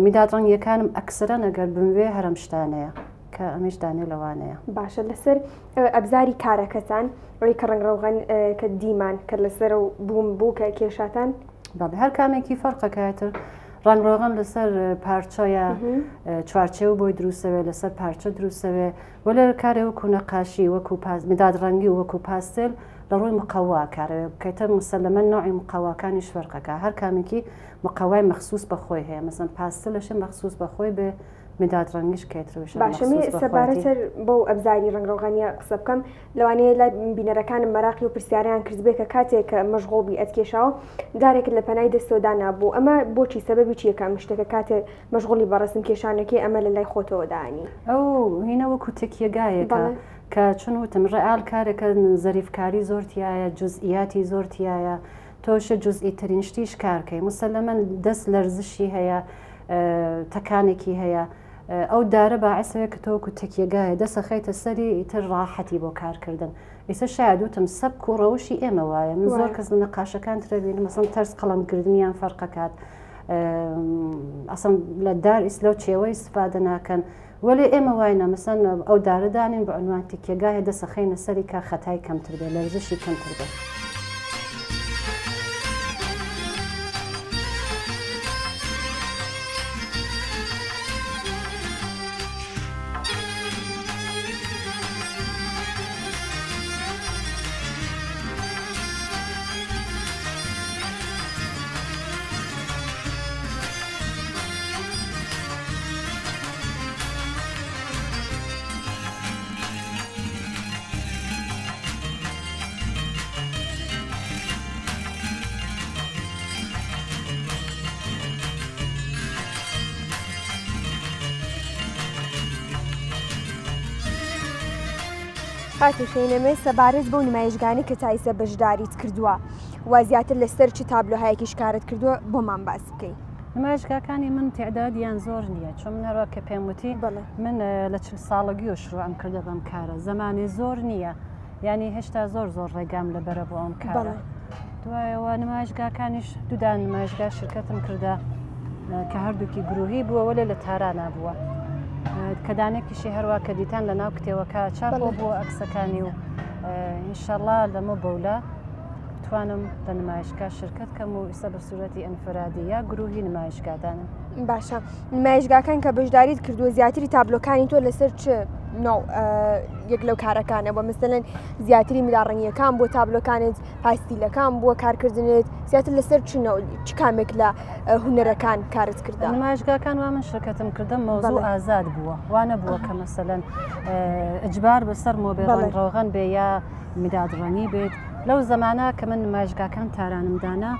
میدادڕەنگیەکانم ئەکسرە ئەگەر بموێ هەرم شتانەیە کە ئەمیش دانێ لەوانەیە باشە لەسەر ئەبزاری کارەکەتان ڕێی کە ڕنگڕەوغان کە دیمان کە لەسەر بووم بوو کە کێشاتان هەر کامێکی فەرقەکەتر ڕنگڕۆغان لەسەر پارچەیە چوارچێ و بۆی دروستەوێ لەسەر پارچە دروستەوێ وە لە کارێ وەکو نەقاشی وەکو میدادڕەنگی و وەکو پاستێل لە ڕووی مقەوا کارەوێ بکەیتە مسلەمە نوعی مقەواکانیش فەرقەکە هەر کامێکی مقەوای مەخصوص بەخۆی هەیە مەسەن پاستلەشە مەخصوص بەخۆی بێ میدادڕەنگیش کێترێش باشەمی سەبارەتر بۆ ئەبزاری ڕنگڕۆغانیە قسە بکەم لەوانەیە لای بینەرەکانم مەراقی و پرسیاریان کردبێ کە کاتێک کە مەشغوڵبی ئەتکێشاوە دارێک لە پەنای دەستۆدا نابوو ئەمە بۆچی سەبەبی چیەکە شتێکە کاتێک مەشغوڵی بەڕەسم کێشانەکەی ئەمە لە لای خۆتەوە دانی ئەو هینە وەکو تەکیەگایەکە کە چون وتم ڕێعال کارێکە زەریفکاری زۆرتیایە جزئیاتی زۆرتیایە تۆشە جزئی ترین شتیش کارکەی مسلەمە دەست لەرزشی هەیە تەکانێکی هەیە ئەو دارە باعثەیە کە تۆکو تەکیەگایە دەسە خەیتە سەری ئیتر ڕاحەتی بۆ کارکردن ئێستا شاید وتم سەبک و ڕەوشی ئێمە وایە من زۆر کەس لە نەقاشەکان ترەبین مەسەڵەن تەرس قەڵەمکردنیان فەرقەکات ئەسڵ لە دار ئیس لەو چێوەی استفادە ناکەن وەلێ ئێمە وایە مەسەن ئەو دارەدانین بە عنوان تەکیەگایە دەسە خەینە سەری کا خەتای کەمتر بێ لەرزشی کەمتر بێ خاتوشینەمە سەبارەت بەو نمایشگانی کە تایسە بەشداریت کردووە و زیاتر لەسەر چ تابلۆهایەکی شکارت کردووە بۆمان باس بکەیت. نمایشگاکانی من تعدادیان زۆر نییە چون منەوە کە پێم وتی من لە 40 ساڵگی و شروع ئەم کردە بەم کارە زمانی زۆر نییە یعنی هێشتا زۆر ڕێگام لەبەرە بۆ ئەم کارە. دوایەوە نمایشگاکانیش دوودان نمایشگا شرکەتم کردە کە هەردووکی گروهی بووە وەلێ لە تارانە بووە کە دانێکیشی هەروە کە دیتان لە ناو کتێوەکە چاپۆ بووە ئەکسەکانی و ئینشەڵڵا لەمە بەولە توانم لە نمایشگا شرکت کەم و ئیسە بە سوورەتی ئەنفرادی یا گروهی نمایشگادانم. باشە نمایشگاکان کە بەشداریت کردووە زیاتری تابلۆکانی تۆ لەسەر چ یەک لەو کارەکانەوە مثلەن زیاتری میراڕەنگیەکان بۆ تابلۆکانت پاستیلەکان بووە کارکردنت زیاتر لەسەر چ کامێک لە هونەرەکان کارت کردە؟ نمایشگاکان وا من شرکەتم کردم مۆزوع ئازاد بووە وانە بووە کە مەسەلەن ئەجبار بەسەر مۆبێڵ ڕۆغەن بێ یا میدادڕەنی بێت لەو زمانە کە من نمایشگاکان تارانمدانا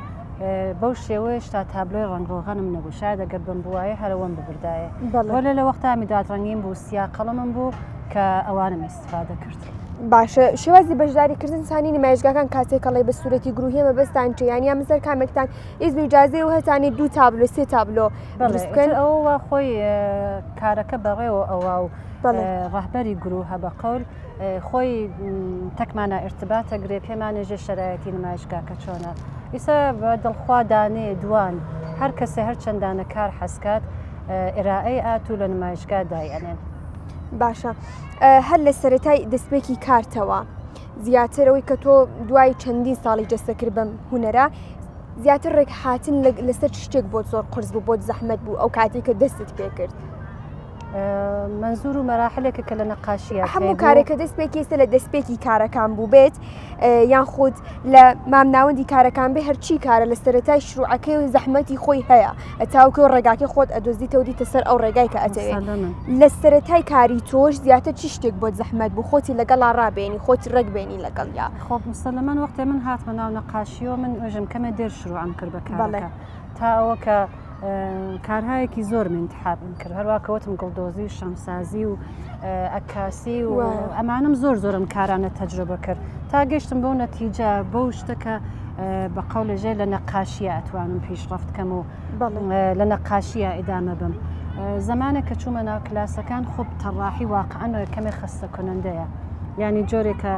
بەو شێوەیەش تا تابلۆی ڕنگڕۆغەنم نەبوو شاید ئەگەر بم بووایە هەرەوەم ببردایە وەلە لە وەختا میدادڕەنگیم بوو سیا قەڵەمم بوو کە ئەوانم ئیستفادە کرد. باشە شێوازی بەشداریکردن سانی نمایشگاکان کاتێک کەڵی بە سوورەتی گروهی مەبەستان چ یانیا مەسەر کامێکتان ئیزن و ئیجازەی و هەتانی 2 تابلۆ 3 تابلۆ بکەن ئەوە خۆی کارەکە بەڕێوە ئەوە و ڕەهبەری گروهە بە قەول خۆی تەکمانە ئرتباتە گرێ پێمانێژە شەرایەتی نمایشگاکە چۆنە ئیسا بە دڵخوا دانێ دوان هەر کەسێ هەر چەندانە کار حەسکات ئێرائەی ئات و لە نمایشگا دایەنێن. باشە هەر لە سەرەتای دەستپێکی کارتەوە زیاترەوەی کە تۆ دوای چەندین ساڵی جەستەکرد بەم هونەرە زیاتر ڕێک هاتن لەسەر شتێک بۆ زۆر قرس بوو بۆ زەحمەت بوو ئەو کاتی کە دەستت پێ کرد. منزور و مەراحلێکە کە لە نەقاشیە هەموو کارێکە دەستپێکی ئێستا لە دەستپێکی کارەکان بوو بێت یان خود لە مامناوەندی کارەکان بێ هەرچی کارە لە سەرەتای شروعەکەی و زەحمەتی خۆی هەیە ئەتاوکە و ڕێگاکە خۆت ئەدۆزیتەوە دیتە سەر ئەو ڕێگای کە ئەتەوێت لە سەرەتای کاری تۆش زیاتر چی شتێک بۆ زەحمەت بوو خۆتی لەگەڵا ڕابێنی خۆتی ڕێکبێنی لەگەڵ یا خۆ مسلمان وەختێ من هاتمە ناو نەقاشیەوە من ئۆژم کەمە دێر شروعم کرد بە کارەکە تا ئەوە کە کارهایەکی زۆر منتحابم کرد هەروە کەوتم گڵدۆزی شەمسازی و ئەکاسی و ئەمانم زۆرم کارانە تەجربە کرد تا گەشتم بۆ نەتیجە بەو شتەکە بە قەولەژێ لە نەقاشیە ئەتوانم پیشڕەفت کەم و لە نەقاشیە ئیدامە بم. زمانە کە چوومە ناو کلاسەکان خۆب تەڕاحی واقعەنەوە کەمێ خەستە کنەندەیە یعنی جۆرێکە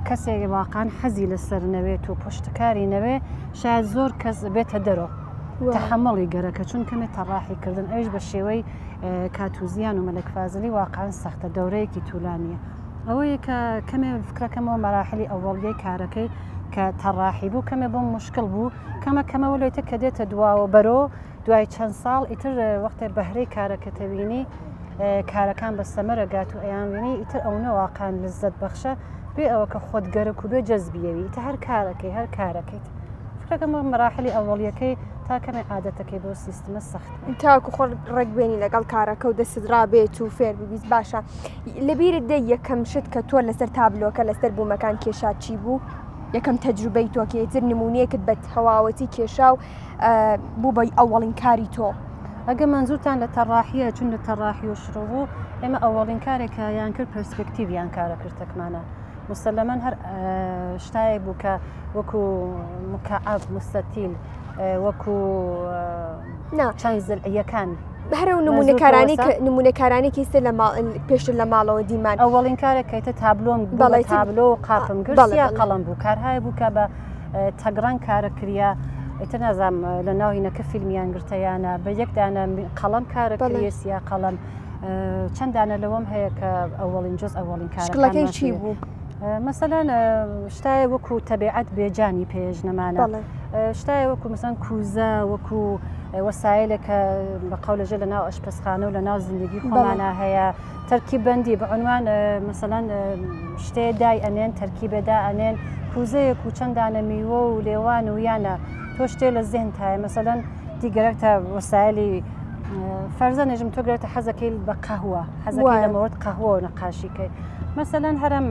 کەسێک واقعان حەزی لەسەر نەوێت و پشتکاری نەوێ شاید زۆر کەس بێتە دەرۆ تحمڵی گەرەکە چون کەمێت تەڕاحی کردن ئەوش بە شێوەی کاتوزیان و مەلەکفازلی واقعان سەختە دەورەیەکی توولانیە ئەوەیە کە کەمێ فکرەکەمەوە مەراحلی ئەوەڵیەی کارەکەی کە تەڕاحی بوو کەمێ بۆم مشکل بوو کەمەوە لێتە کە دێتە دواوە بەرۆ دوای چەند ساڵ ئیتر وەختێ بەهرەی کارەکەتەبینی کارەکان بە سەمەرەگات و ئەیانبینی ئیتر ئەوە واقعان لەزەت بەخشە بێ ئەوە کە خۆت گەرەک و بێ جەزبیەوی ئیتر هەر کارەکەیت فکرەکەمە مەراحلی ئەوەڵیەکەی تا کەمێ عادەتەکەی بۆ سیستمە سەخت تاکو خۆ ڕێکبێنی لەگەڵ کارەکە و دەستدرا بێت و فێر ببیست باشە لەبیرت دە یەکەم شت کە تۆ لەسەر تابلۆکە لەسەر بوومەکان کێشا چی بوو یەکەم تەجروبەی تۆکێتر نمونەیەکت بە تەواوەتی کێشا و بوو بە ئەوڵین کاری تۆ ئەگە منزورتان لە تەڕاحیە چون لە تەڕاحی و شڕۆ بوو ئێمە ئەوڵین کارێکە یان کرد پرسپکتیڤیان کارە کردتەکمانە مسلەمەن هەر شتایەک بوو کە وەکو مکعب مستەتیل وەکو چەند زلعیەکان هەرە نمونەکارانێکی سێ پێشتر لە ماڵەوە دیمان ئەوڵین کارێکیتە تابلۆم تابلۆ و قاپم گریا قەڵم بوو کارهایە بوو کە بە تەگڕان کارە کردیا ئیتر نازام لە ناوینەکە فیلمیان گرتەیانە بە یەکدانە قەڵم کارە کردی سیا قەڵم چەندانە لەوەم هەیە کە ئەوڵین جۆز ئەوڵین کارەکەی چی بوو مەسەلەن شتایە وەکو تەبیعەت بێجانی پێش نەمانە شتایە وەکو مەسەن کوزە وەکو وەسایلێکە بە قەولەژە لە ناو ئەشپەسخانە و لە ناو زندگی خۆمانە هەیە تەرکیبەندی بە عنوان مەسەلەن شتێ دای ئەنێن تەرکیبێدا ئەنێن کوزەیەک و چەندانە میوە و لێوان و یانە تۆ شتێ لە زێن تایە مەسەلەن دیگەرەکتە وەسایلی فەرزە نێژم تۆ گرێتە حەزەکەی بە قەهوە حەزەکەی لە مەوەرد قەهوە و نەقاشیکەی مەسەلەن هەرم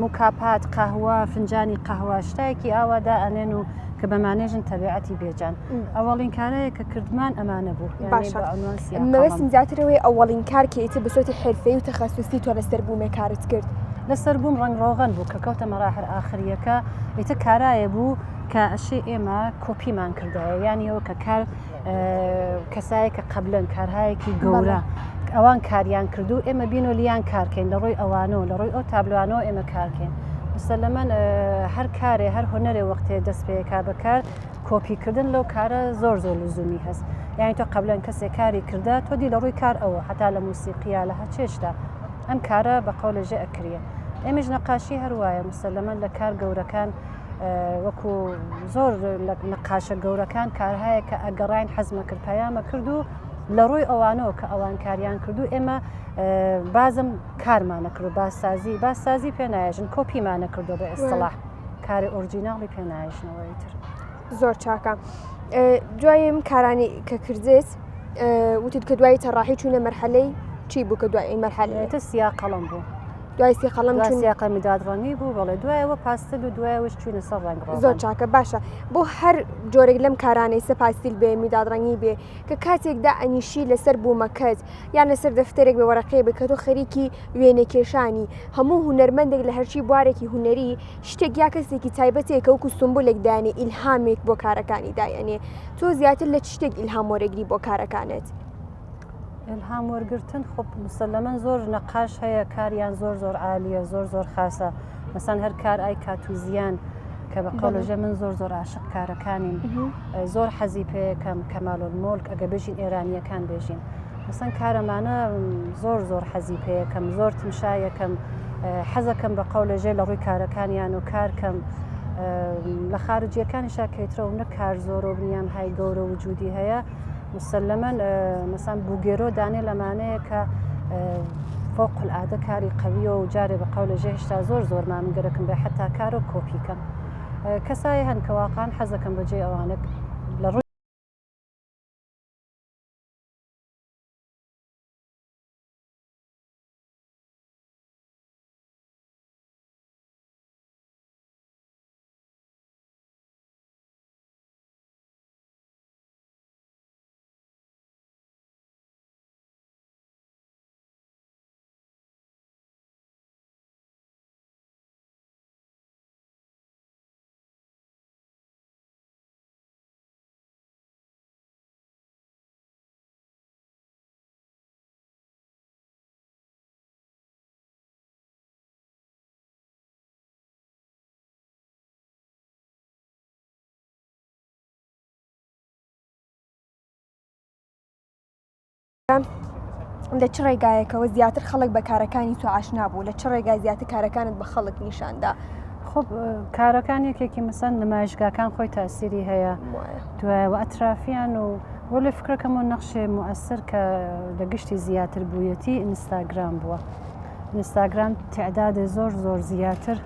موکاپات قەهوە فنجانی قەهوە شتایەکی ئاوادا ئەنێن و کە بەمانێژن تەبیعەتی بێجان ئەوەڵین کارەیە کە کردمان ئەمانە بوو مەوەستم زیاترەوەی ئەوەڵین کار کێتە بەسۆتی حرفەی و تەخەسوسی تۆ لەسەر بوومێ کارت کرد لەسەر بووم ڕنگڕۆغەن بوو کە کەوتە مەراحل ئاخریەکە ئیتە کارایە بوو کە ئەشێ ئێمە کۆپیمان کردایە یانیەوە کە کار کەسایە کە قبلن کارهایەکی گەورە ئەوان کاریان کردو ئێمە بین و لیان کارکەین لە ڕۆی ئەوانەوە لە ڕۆی ئەو تابلوانەوە ئێمە کارکەین مسلمەن هەر کارێ هەر هۆنەرێ وەختێ دەست پێکا بەکار کۆپیکردن لەو کارە زۆر لزومی هەست یانی تۆ قبلەن کەسێک کاری کردە تۆ دی لە ڕووی کار ئەوە حتا لە موسیقیا لە هەچێشتا ئەم کارە بە قەولەژێ ئەکرێ ئێمەش نەقاشی هەروایە مسلمەن لە کار گەورەکان وەکو زۆر نەقاشە گەورەکان کارهایە کە ئەگەڕین حەزمە کرد پەیامە کردو لە ڕووی ئەوانەوە کە ئەوان کاریان کردو ئێمە بازم کارمانە کرد باسازی پێنایژن کۆپیمانە کردو بە ئێستەلاح کاری ئۆرجیناڵی پێنایژنەوەی تر زۆر چاکە دواییم کارانی کە کردێت وتت کە دوای تەڕاحی چوونە مەرحەلەی چی بوو کە دوای این مەرحەلەیە سیا قەڵەم بوو دوای سی قەڵەم سیاقە میدادڕەنی بوو بەڵێ دوایەوە پاستل و دوایەوەش چوونە سەر ڕنگڕۆغان زۆر چاکە باشە بۆ هەر جۆرێک لەم کارانەی سە پاستیل بێ میدادڕەنگی بێ کە کاتێکدا ئەنیشی لەسەر بوومەکەت یان لەسەر دەفتەرێک بە وەرەقەیە بێ کە تۆ خەریکی وێنەکێشانی هەموو هونەرمەندێک لە هەرچی بوارێکی هونەری شتێک یا کەسێکی تایبەتێک کە وەکو سمبولێک دانێ ئیلهامێک بۆ کارەکانی دایەنێ تۆ زیاتر لە شتێک ئیلهام وەرەگری بۆ کارەکانت ئیلهام وەرگرتن خۆ مسلمەن زۆر نەقاش هەیە کاریان زۆر عالیە زۆر خاسە مەسەن هەر کار ئای کاتوزیان کە بە قەولەژە من زۆر عاشق کارەکانیم زۆر حەزی پێیەکەم کەمالولمۆلک ئەگە بێژین ئێرانیەکان بێژین مەسەن کارەمانە زۆر حەزی پێیەکەم زۆر تمشایەکەم حەزەکەم بە قەولەژێ لە ڕووی کارەکانیان و کارکەم لە خارجیەکانیشا کەیترەوە نە کار زۆر و بنیان های گەورە وجودی هەیە مسلمەن مەسان بوگێرۆ دانێ لەمانەیە کە فوق العادە کاری قەویە و جارێ بە قەولەژێ هێشتا زۆر مامگەرەکەم بێ حتا کار و کۆپیکەم کەسایی هەن کە واقعان حەزەکەم بەجێ ئەوانە لە ڕووی لە چ ڕێگایەکەوە زیاتر خەڵک بە کارەکانی تو ئاشنا بوو لە چ ڕێگای زیاتر کارەکانت بە خەڵک نیشاندا خب کارەکان یەکێکی مەسەن نمایشگاکان خۆی تاسیری هەیە دوایەوە ئەترافیان و وەلی فکرەکەم و نەخشێ مؤثر کە لە گشتی زیاتر بوویەتی ئینستاگرام بووە ئینستاگرام تعدادێ زۆر زیاتر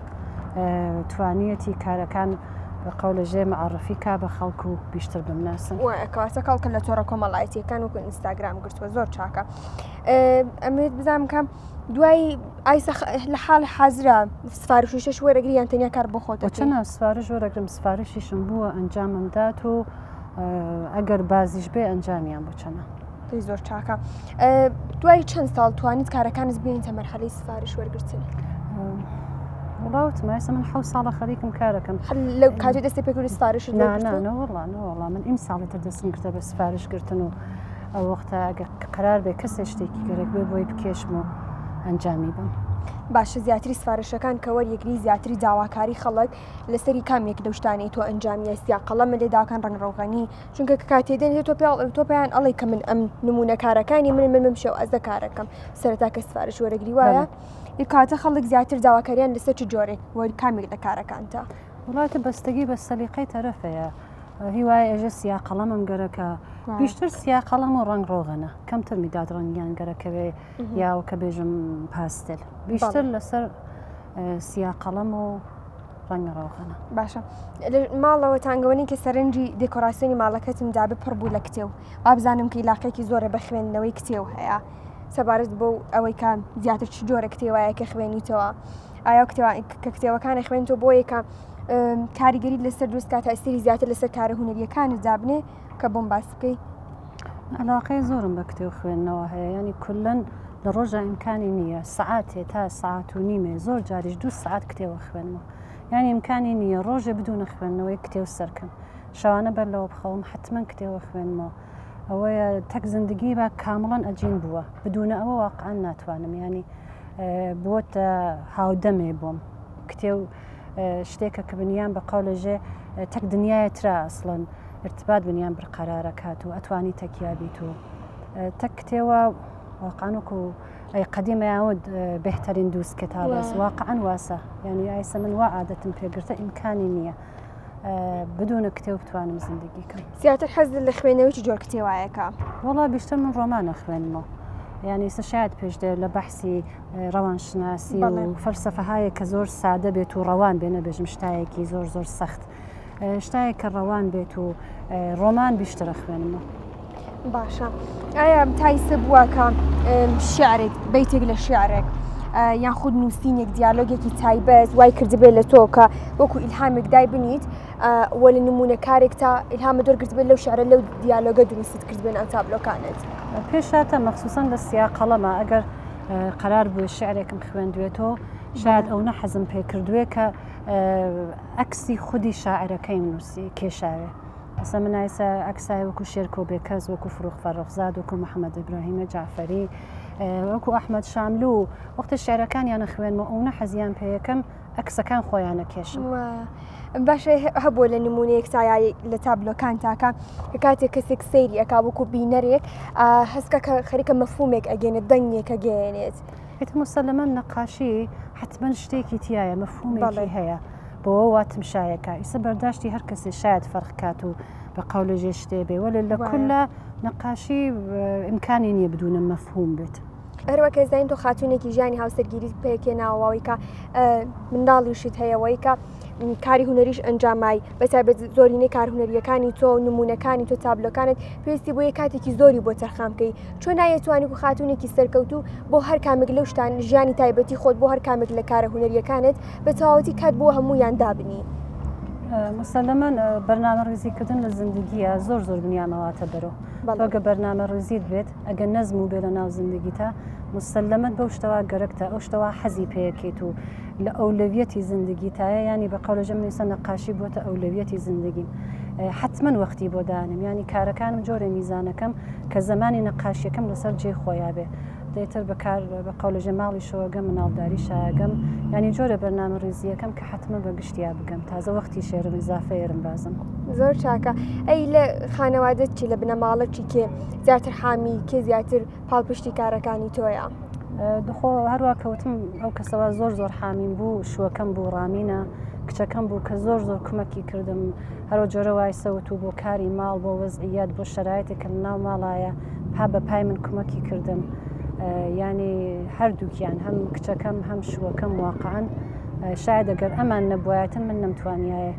توانیەتی کارەکان بە قەولەژێ مەعەرەفی کا بە خەڵک و بیشتر بمناسن کەواتە کەڵکە لە تۆڕە کۆمەڵایەتیەکان وەکو ئینستاگرام گرتووە زۆر چاکە ئەمێت بزانم کەم دوای ئایسە لە حاڵ حازرا سفارش و شەش وەرەگریان تەنیا کار بۆ خۆتە چەنە سفارش وەرەگرم سفارشیشم بووە ئەنجامم دات و ئەگەر بازیش بێ ئەنجامیان بۆ چەنە زۆر چاکە دوای چەند ساڵ توانیت کارەکانت بێنیتە مەرحەلەی سفارش وەرگرتن وڵاوت مایسە من حەوت ساڵە خەریکم کارەکەم لەو کاتی دەستی پێکردی سفارش نەوەڵا من ئیم ساڵێتە دەستم کردە بە سفارشگرتن و ئەو وەختە ئەگە قرار بێ کەسێ شتێکی گەرەک بێ بۆی بکێشم و ئەنجامی بم باشە زیاتری سفارشەکان کە وەریەگری زیاتری داواکاری خەڵک لەسەری کامێک لەو شتانەی تۆ ئەنجامیە سیا قەڵەمە لێداکان ڕنگڕۆغانی چونکە کاتێ دێنێت تۆ پێیان ئەڵێ کە من ئەم نمونونەکارەکانی من شێو ئەزە کارەکەم سەرەتا کە سفارش وەرەگری وایە کاتە خەڵک زیاتر داواکاریان لەسەر چ جۆرێک وەری کامێک لە کارەکانتە وڵاتە بەستگی بە سەلیقەی تەرەفەیە هیوای ئێژە سیا قەڵەمم گەرەکە بیشتر سیا قەڵەم و ڕنگڕۆغەنە کەمتر میداد ڕەنگیان گەرەکەوێ یاوە کە بێژم پاستل بیشتر لەسەر سیا قەڵەم و ڕەنگڕۆغەنە باشە ماڵەوە تانگەوەنی کە سەرنجی دێکۆراسیۆنی ماڵەکەتم دابێ پڕ بوو لە کتێو وابزانم کە عیلاقێکی زۆرە بە خوێندنەوەی کتێو هەیە سەبارەت بۆ ئەوەی کە زیاتر چ جۆرە کتێوایە کە خوێنیتەوە ئایا کە کتێوەکانی خوێنتەوە بۆ یەکە کاریگەری لەسەر دروست کات ئەسیری زیاتر لەسەر کارە هونەریەکانت دابنێ کە بۆم باس بکەی؟ علاقەی زۆرم بە کتێب خوێندنەوە هەیە، ینی کولەن لە ڕۆژە ئیمکانی نییە سعاتێ تا ساعت و نیمێ زۆر جاریش 2 ساعت کتێوە خوێنمەوە، ینی ئیمکانی نییە ڕۆژێ بدونە خوێندنەوەی کتێو سەرکەم، شەوانە بەر لەوە بخەوم حتمما کتێوە خوێنمەوە. ئەوەیە تەک زندگی بە کامڵەن ئەجین بووە، بدونە ئەوە واقعان ناتوانم، ینی بۆتە هاودەمێ بۆم کتێو شتێکە کە بنیان بە قەولەژێ تەک دنیایە ترا ئەسڵەن ارتباط بنیان بڕقەرارە کات و ئەتوانی تەکیابیت و تەک کتێوە واقعان وەکو قەدیمە یاود بهترین دوست کتاب است واقعا واسە، ینی ئایسە من وا عادەتم پێگرتە ئیمکانی نییە بدون کتێو بتوانم زندگی کەم. زیاتر حەز لە خوێنەوەی جۆر کتێوایەکە؟ وەڵا بیشتر من ڕۆمانە خوێنمەوە، ینی شاید پێشدێ لە بەحسی ڕەوانشناسی و فەلسەفەهایە کە زۆر سادە بێت و ڕەوان بێنە بێژم شتایەکی زۆر زۆر سەخت، شتایە کە ڕەوان بێت و ڕۆمان بیشترە خوێنمەوە. باشە، ئایا تایسە بووە کە شعرێک بەیتێک لە شعرێک یان خود نووسینێک دیالۆگێکی تایبەت وای کردبێت لە تۆ کە وەکو ئیلهامێک دای بنیت وە لە نمونونەکارێک تا ئیلهامە دۆرگرتبێت لەو شعرە لەو دیالۆگە دروست کردبێن ئەم تابلۆکانت؟ پێشاتە مەخصوسان لە سیاقەڵەمە ئەگەر قرار بووە شعرێکم خوێندوێتەوە شاید ئەو نەحەزم پێ کردووێ کە ئەکسی خودی شاعرەکەی نووسی کێشاوێ، ئەسە من ئایسە ئەکسای وەکو شێرکۆ بێکەس وەکو فروغ فەرەخزاد وەکو محەممەد ئیبراهیمە جعفەری وەکو ئەحمەد شاملو وەختە شعرەکانیانە خوێنمە ئەو نەحەزیان پێ یەکەم ئەکسەکان خۆیانە کێشم. باشە هەبوو لە نمونەیەک سایایی لە تابلۆکان تاکە کە کاتێک کەسێک سەیری ئەکا وەکو بینەرێک هەستکە کە خەریکە مەفهومێک ئەگەێنێت دەنگێک ئەگەێنێت مسلمەن نەقاشی حتمما شتێکی تایە مەفهومێکی هەیە بۆەوە واتم شایەکە ئیسە بەرداشتی هەر کەسێ شاید فەرقکات و بە قەولەژێ شتێ بێ وەلە لە کولە نەقاشی ئیمکانی نییە بدونە مەفهوم بێت. هەروەکە زین تۆ خاتونێکی ژیانی هاوسەرگیری پێکێناوەوەی کە منداڵیشت هەیەوەی کە کاری هوەریش ئەنجامای بەتابەت زۆرینەی کارهوەریەکانی تۆ نمونونەکانی تۆ تابلۆکانت پێویستی بۆ یە کاتێکی زۆری بۆ تەرخام بکەی، چۆن نایەتوانی و خاتونێکی سەرکەوتو بۆ هەر کامێک لەو شتان ژیانی تایبەتی خۆت بۆ هەر کامێک لە کارە هوەریەکانت بە تەواوەتی کات بۆ هەموویان دابنی؟ مسلمەن بەرنامە ڕێزیکردن لە زندگیە زۆر زۆر بنیامەواتە بەرەوە ئەگە بەرنامە ڕێزیت بێت ئەگەر نەزم و بێ لە ناو زندگیتە مسلمەت بەو شتەوە گەرەکتە ئەو شتەوە حەزی پێەکەیت و لە ئەولەویەتی زندگیتایە ینی بە قەولەژەم نیسە نەقاشی بۆتە ئەولەویەتی زندگیم حتمما وەختی بۆ دانم ینی کارەکانم جۆرە میزانەکەم کە زمانی نەقاشیەکەم لەسەر جێ خۆیا بێ دەیتر بەکار بە قەولەژە ماڵی شەوەگەم مناڵداری شایگەم ینی جۆرە بەرنامە ڕێزیەکەم کە حتمما بە گشتیا بگەم تازە وەختی شێرم ئیزافەیەرم بازم. زۆر چاکە. ئەی لە خانەوادت چی لە بنەماڵەتی کێ زیاتر حامی کێ زیاتر پاڵپشتی کارەکانی تۆیە؟ دخۆ هەروە کەوتم ئەو کەسەوە زۆر زۆر حامیم بوو شوەکەم بوو ڕامینە کچەکەم بوو کە زۆر زۆر کمەکی کردم هەرۆ جۆرە وایسەوت و بۆ کاری ماڵ بۆ وەزعیات بۆ شەرایەتێکە ناو ماڵایە پا بە پای من کمەکی کردم ینی هەردووکیان هەم کچەکەم هەم شوەکەم واقعان شاید ئەگەر ئەمان نەبوایەتن من نەمتوانیایە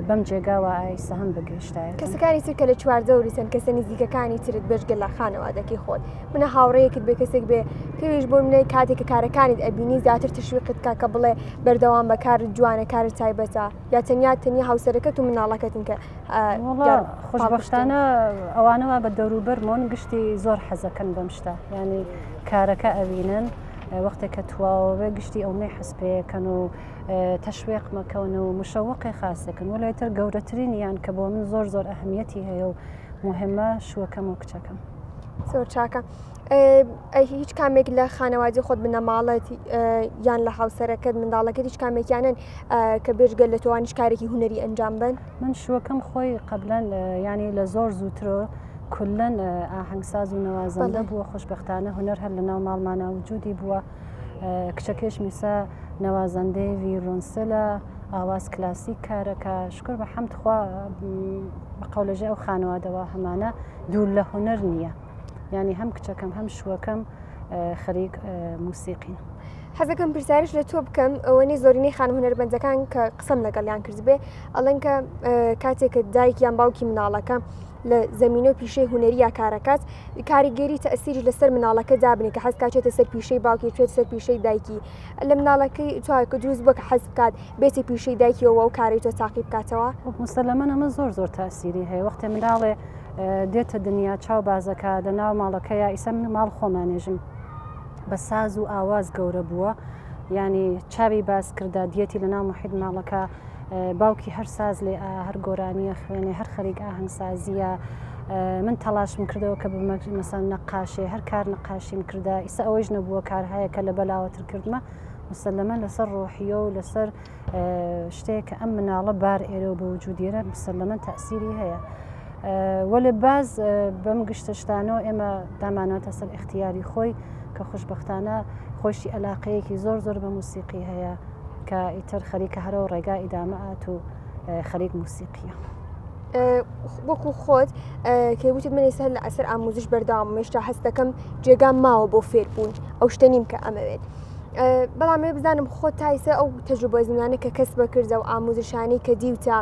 بەم جێگاوە ئایسە هەم بگەشتایە. کەسەکانی تر کە لە چواردەوریسن کەسە نزیکەکانی ترت بەشگە لە خانەوادەکەی خۆت منە هاوڕەیەکت بێ کەسێک بێ پێویش بۆ منەی کاتێککە کارەکانت ئەبینی زیاتر تشویقت کا کە بڵێ بەردەوام بە کارت جوانە کارت تایبەتە یا تەنیا هاوسەرەکەت و مناڵەکەتن کە خۆشبەختانە ئەوانەوە بە دەوروبەرمۆن گشتی زۆر حەزەکەن بەم شتە ینی کارەکە ئەوینن وەختێککە تواوە گشتی ئەومەی حەسپەیەکەن و تەشوێق مەکەون و مشەوەقی خاصەکەن وەلایتر گەورەترین یان کە بۆ من زۆر زۆر ئەهمیەتی هەیە و مهمە شوەکەم و کچەکەم. زۆر چاکە. هیچ کامێک لە خانەوادی خۆت بنەماڵەت یان لە هاوسەرەکەت منداڵەکەت هیچ کامێکیانن کە بێژگە لە تۆوانیش کارێکی هوەری ئەنجام بن؟ من شوەکەم خۆی قبلەن ینی لە زۆر زووترۆ کولەن ئاهەنگساز و نەوازەندە بووە خۆشبەختانە هوەر هەر لە ناو ماڵمانە وجودی بووە کچەکەش میسا نەوازەندەی ڤیرۆنسلە ئاواز کلاسیک کارەکە شکر بە حەمدخوا بە قەولەژێ ئەو خانەوادەوە هەمانە دوور لە هوەر نییە ینی هەم کچەکەم هەم شوەکەم خەریک موسیقین. حەزەکەم پرسیارش لە تۆ بکەم ئەوەنی زۆرینەی خانە هونەربەندەکان کە قسەم لەگەڵیان کرد بێ ئەڵێن کە کاتێکە دایک یان باوکی مناڵەکە لە زمینۆ پیشەی هوەریە کارەکات کاریگەری تەسیری لەسەر مناڵەکە دابنێ کە حەز کاچێتە سەر پیشەی باوکی چێت سەر پیشەی دایکی لە مناڵەکەی توکە دروست بۆ کە حەز بکات بێتی پیشەی دایکیەوە و کاری تۆ تاقی بکاتەوە مسلەمەن ئەمە زۆر تاسیری هەیە وەختێ مناڵێ دێتە دنیا چاو بازەکە لە ناو ماڵەکەیە ئیسە من ماڵ خۆمانێژم بە ساز و ئاواز گەورە بووە ینی چاوی باز کردا دیەتی لە ناو محیط ماڵەکە باوکی هەر ساز لێ هەر گۆرانیە خوێنێ هەر خەریک ئاهەنگسازیە من تەلاشم کردەوە کە مەسەن نەقاشێ هەر کار نەقاشیم کردا ئیسا ئەوەش نەبووە کار هەیە کە لە بەلاوەتر کردمە مسلەمە لەسەر ڕۆحیە و لەسەر شتێک کە ئەم مناڵە بار ئێرە و بە وجودێرە مسلەمە تەسیری هەیە وەلێ باز بەم گشتشتانەوە ئێمە داماناتە سەر اختیاری خۆی کە خوشبەختانە خۆشی علاقەیەکی زۆر بە موسیقی هەیە کە ئیتر خەریکە هەرەوە ڕێگا ئیدامەات و خەریک موسیقیە وەکو خۆت کەوتت منی سەر لە ئەسەر ئاموزش بەرداوام مێشتا هەستەکەم جێگام ماوە بۆ فێربوون ئەو شتە نیم کە ئەمەوێت بەڵام ێ بزانم خۆت تایسە ئەو تەجروبە زمانە کە کەس بەکردە و ئاموزشانی کە دیوتە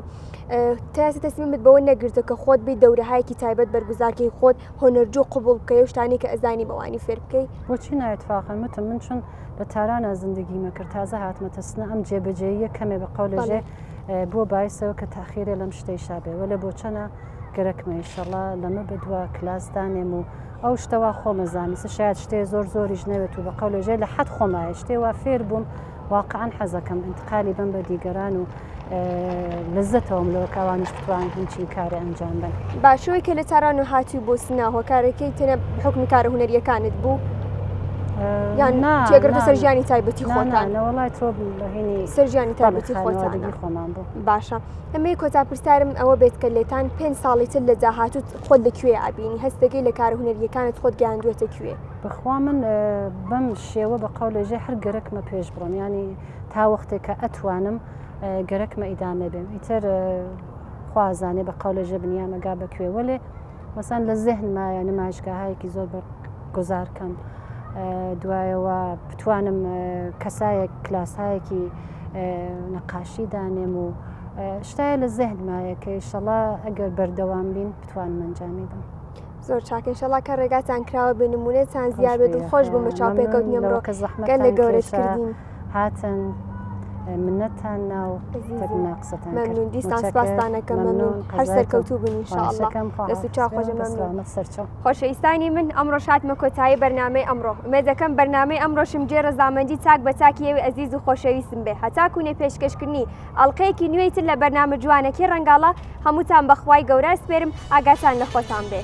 تاسە تەسمیمت بەوە نەگرتە کە خۆت بێ دەورەهایەکی تایبەت بەرگزارکەی خۆت هۆنەرجۆ قبول بکەی و شتانی کە ئەزانی بەوانی فێر بکەی بۆچی نایەتفاقن وتم من چون لە تارانە زندگیمە کرد تازە هاتمەتە سنە ئەم جێبەجێیە کەمێ بە قەولەژێ بۆ باعثەوە کە تاخیرێ لەم شتەی شابێ وەلە بۆ چەنە گەرەکمە ئینشەڵا لەمە بەدووە کلاسدانێم و ئەو شتەوە خۆمەزانی شاید شتێ زۆریش نەوێت و بە قەولەژێ لە حەد خۆمایە شتێوە فێر بووم واقعان حەزەکەم انتقالی بم بە دیگەران و لەزەتەوەم لەوە کاوانش بتوان هیچی کارە ئەنجام بن باشەوەی کە لە تاران و هاتی بۆ سنا هۆکارەکەی تەنە حکمی کارە هوەریەکانت بوو یان تێگرتە سەرژیانی تایبەتی خۆتانەوەڵای تۆ هێنی سەرژیانی تایبەتی خۆتانەوەی خۆمان بوو باشە ئەمەی کۆتا پرسیارم ئەوە بێت کە لێتان 5 ساڵی تر لە داهاتوت خۆت لەکوێ ئابینی هەستەکەی لە کارە هوەریەکانت خۆت گەیاندوێتە کوێ بخوا من بەم شێوە بە قەولەژێ هەر گەرەکمە پێش بڕۆم ینی تا وەختێک کە ئەتوانم گەرەکمە ئیدامە بێم ئیتر خوازانێ بە قەولەژێ بنیامەگا بەکوێ وەلێ مەسەن لە زێهنمایە نمایشگاهایەکی زۆر گۆزارکەم دوایەوە بتوانم کەسایەک کلاسایەکی نەقاشی دانێم و شتایە لە زێهنمایە کە ئینشەڵا ئەگەر بەردەوام بین بتوانم ئەنجامی بم زۆر چاکە ئینشەڵا کە ڕێگاتان کراوە بە نمونەتان زیاد بێت و خۆش بووم بە چاوپێکەوتنی ئەمڕۆ گەل لە گەورەتکردین هاتن منەتان ناو ناقسەتان مەمنون دیستان سپاسدانەکە مەمنون هەر سەرکەوتوو بن ئینشاءالله دەست و چاو خۆشە مەمنون خۆشەویستانی من ئەمڕۆ شاتمە کۆتایی بەرنامەی ئەمڕۆ ئومێدەکەم بەرنامەی ئەمڕۆشم جێ ڕەزامەندی چاک بە چاکیەوەی ئەزیز و خۆشەویستم بێ هەتاکوونێ پێشکەشکردنی ئەڵلقەیەکی نوێی تر لە بەرنامە جوانەکەی ڕەنگاڵە هەمووتان بەخوای گەورە سپێرم ئاگاتان لە خۆتان بێ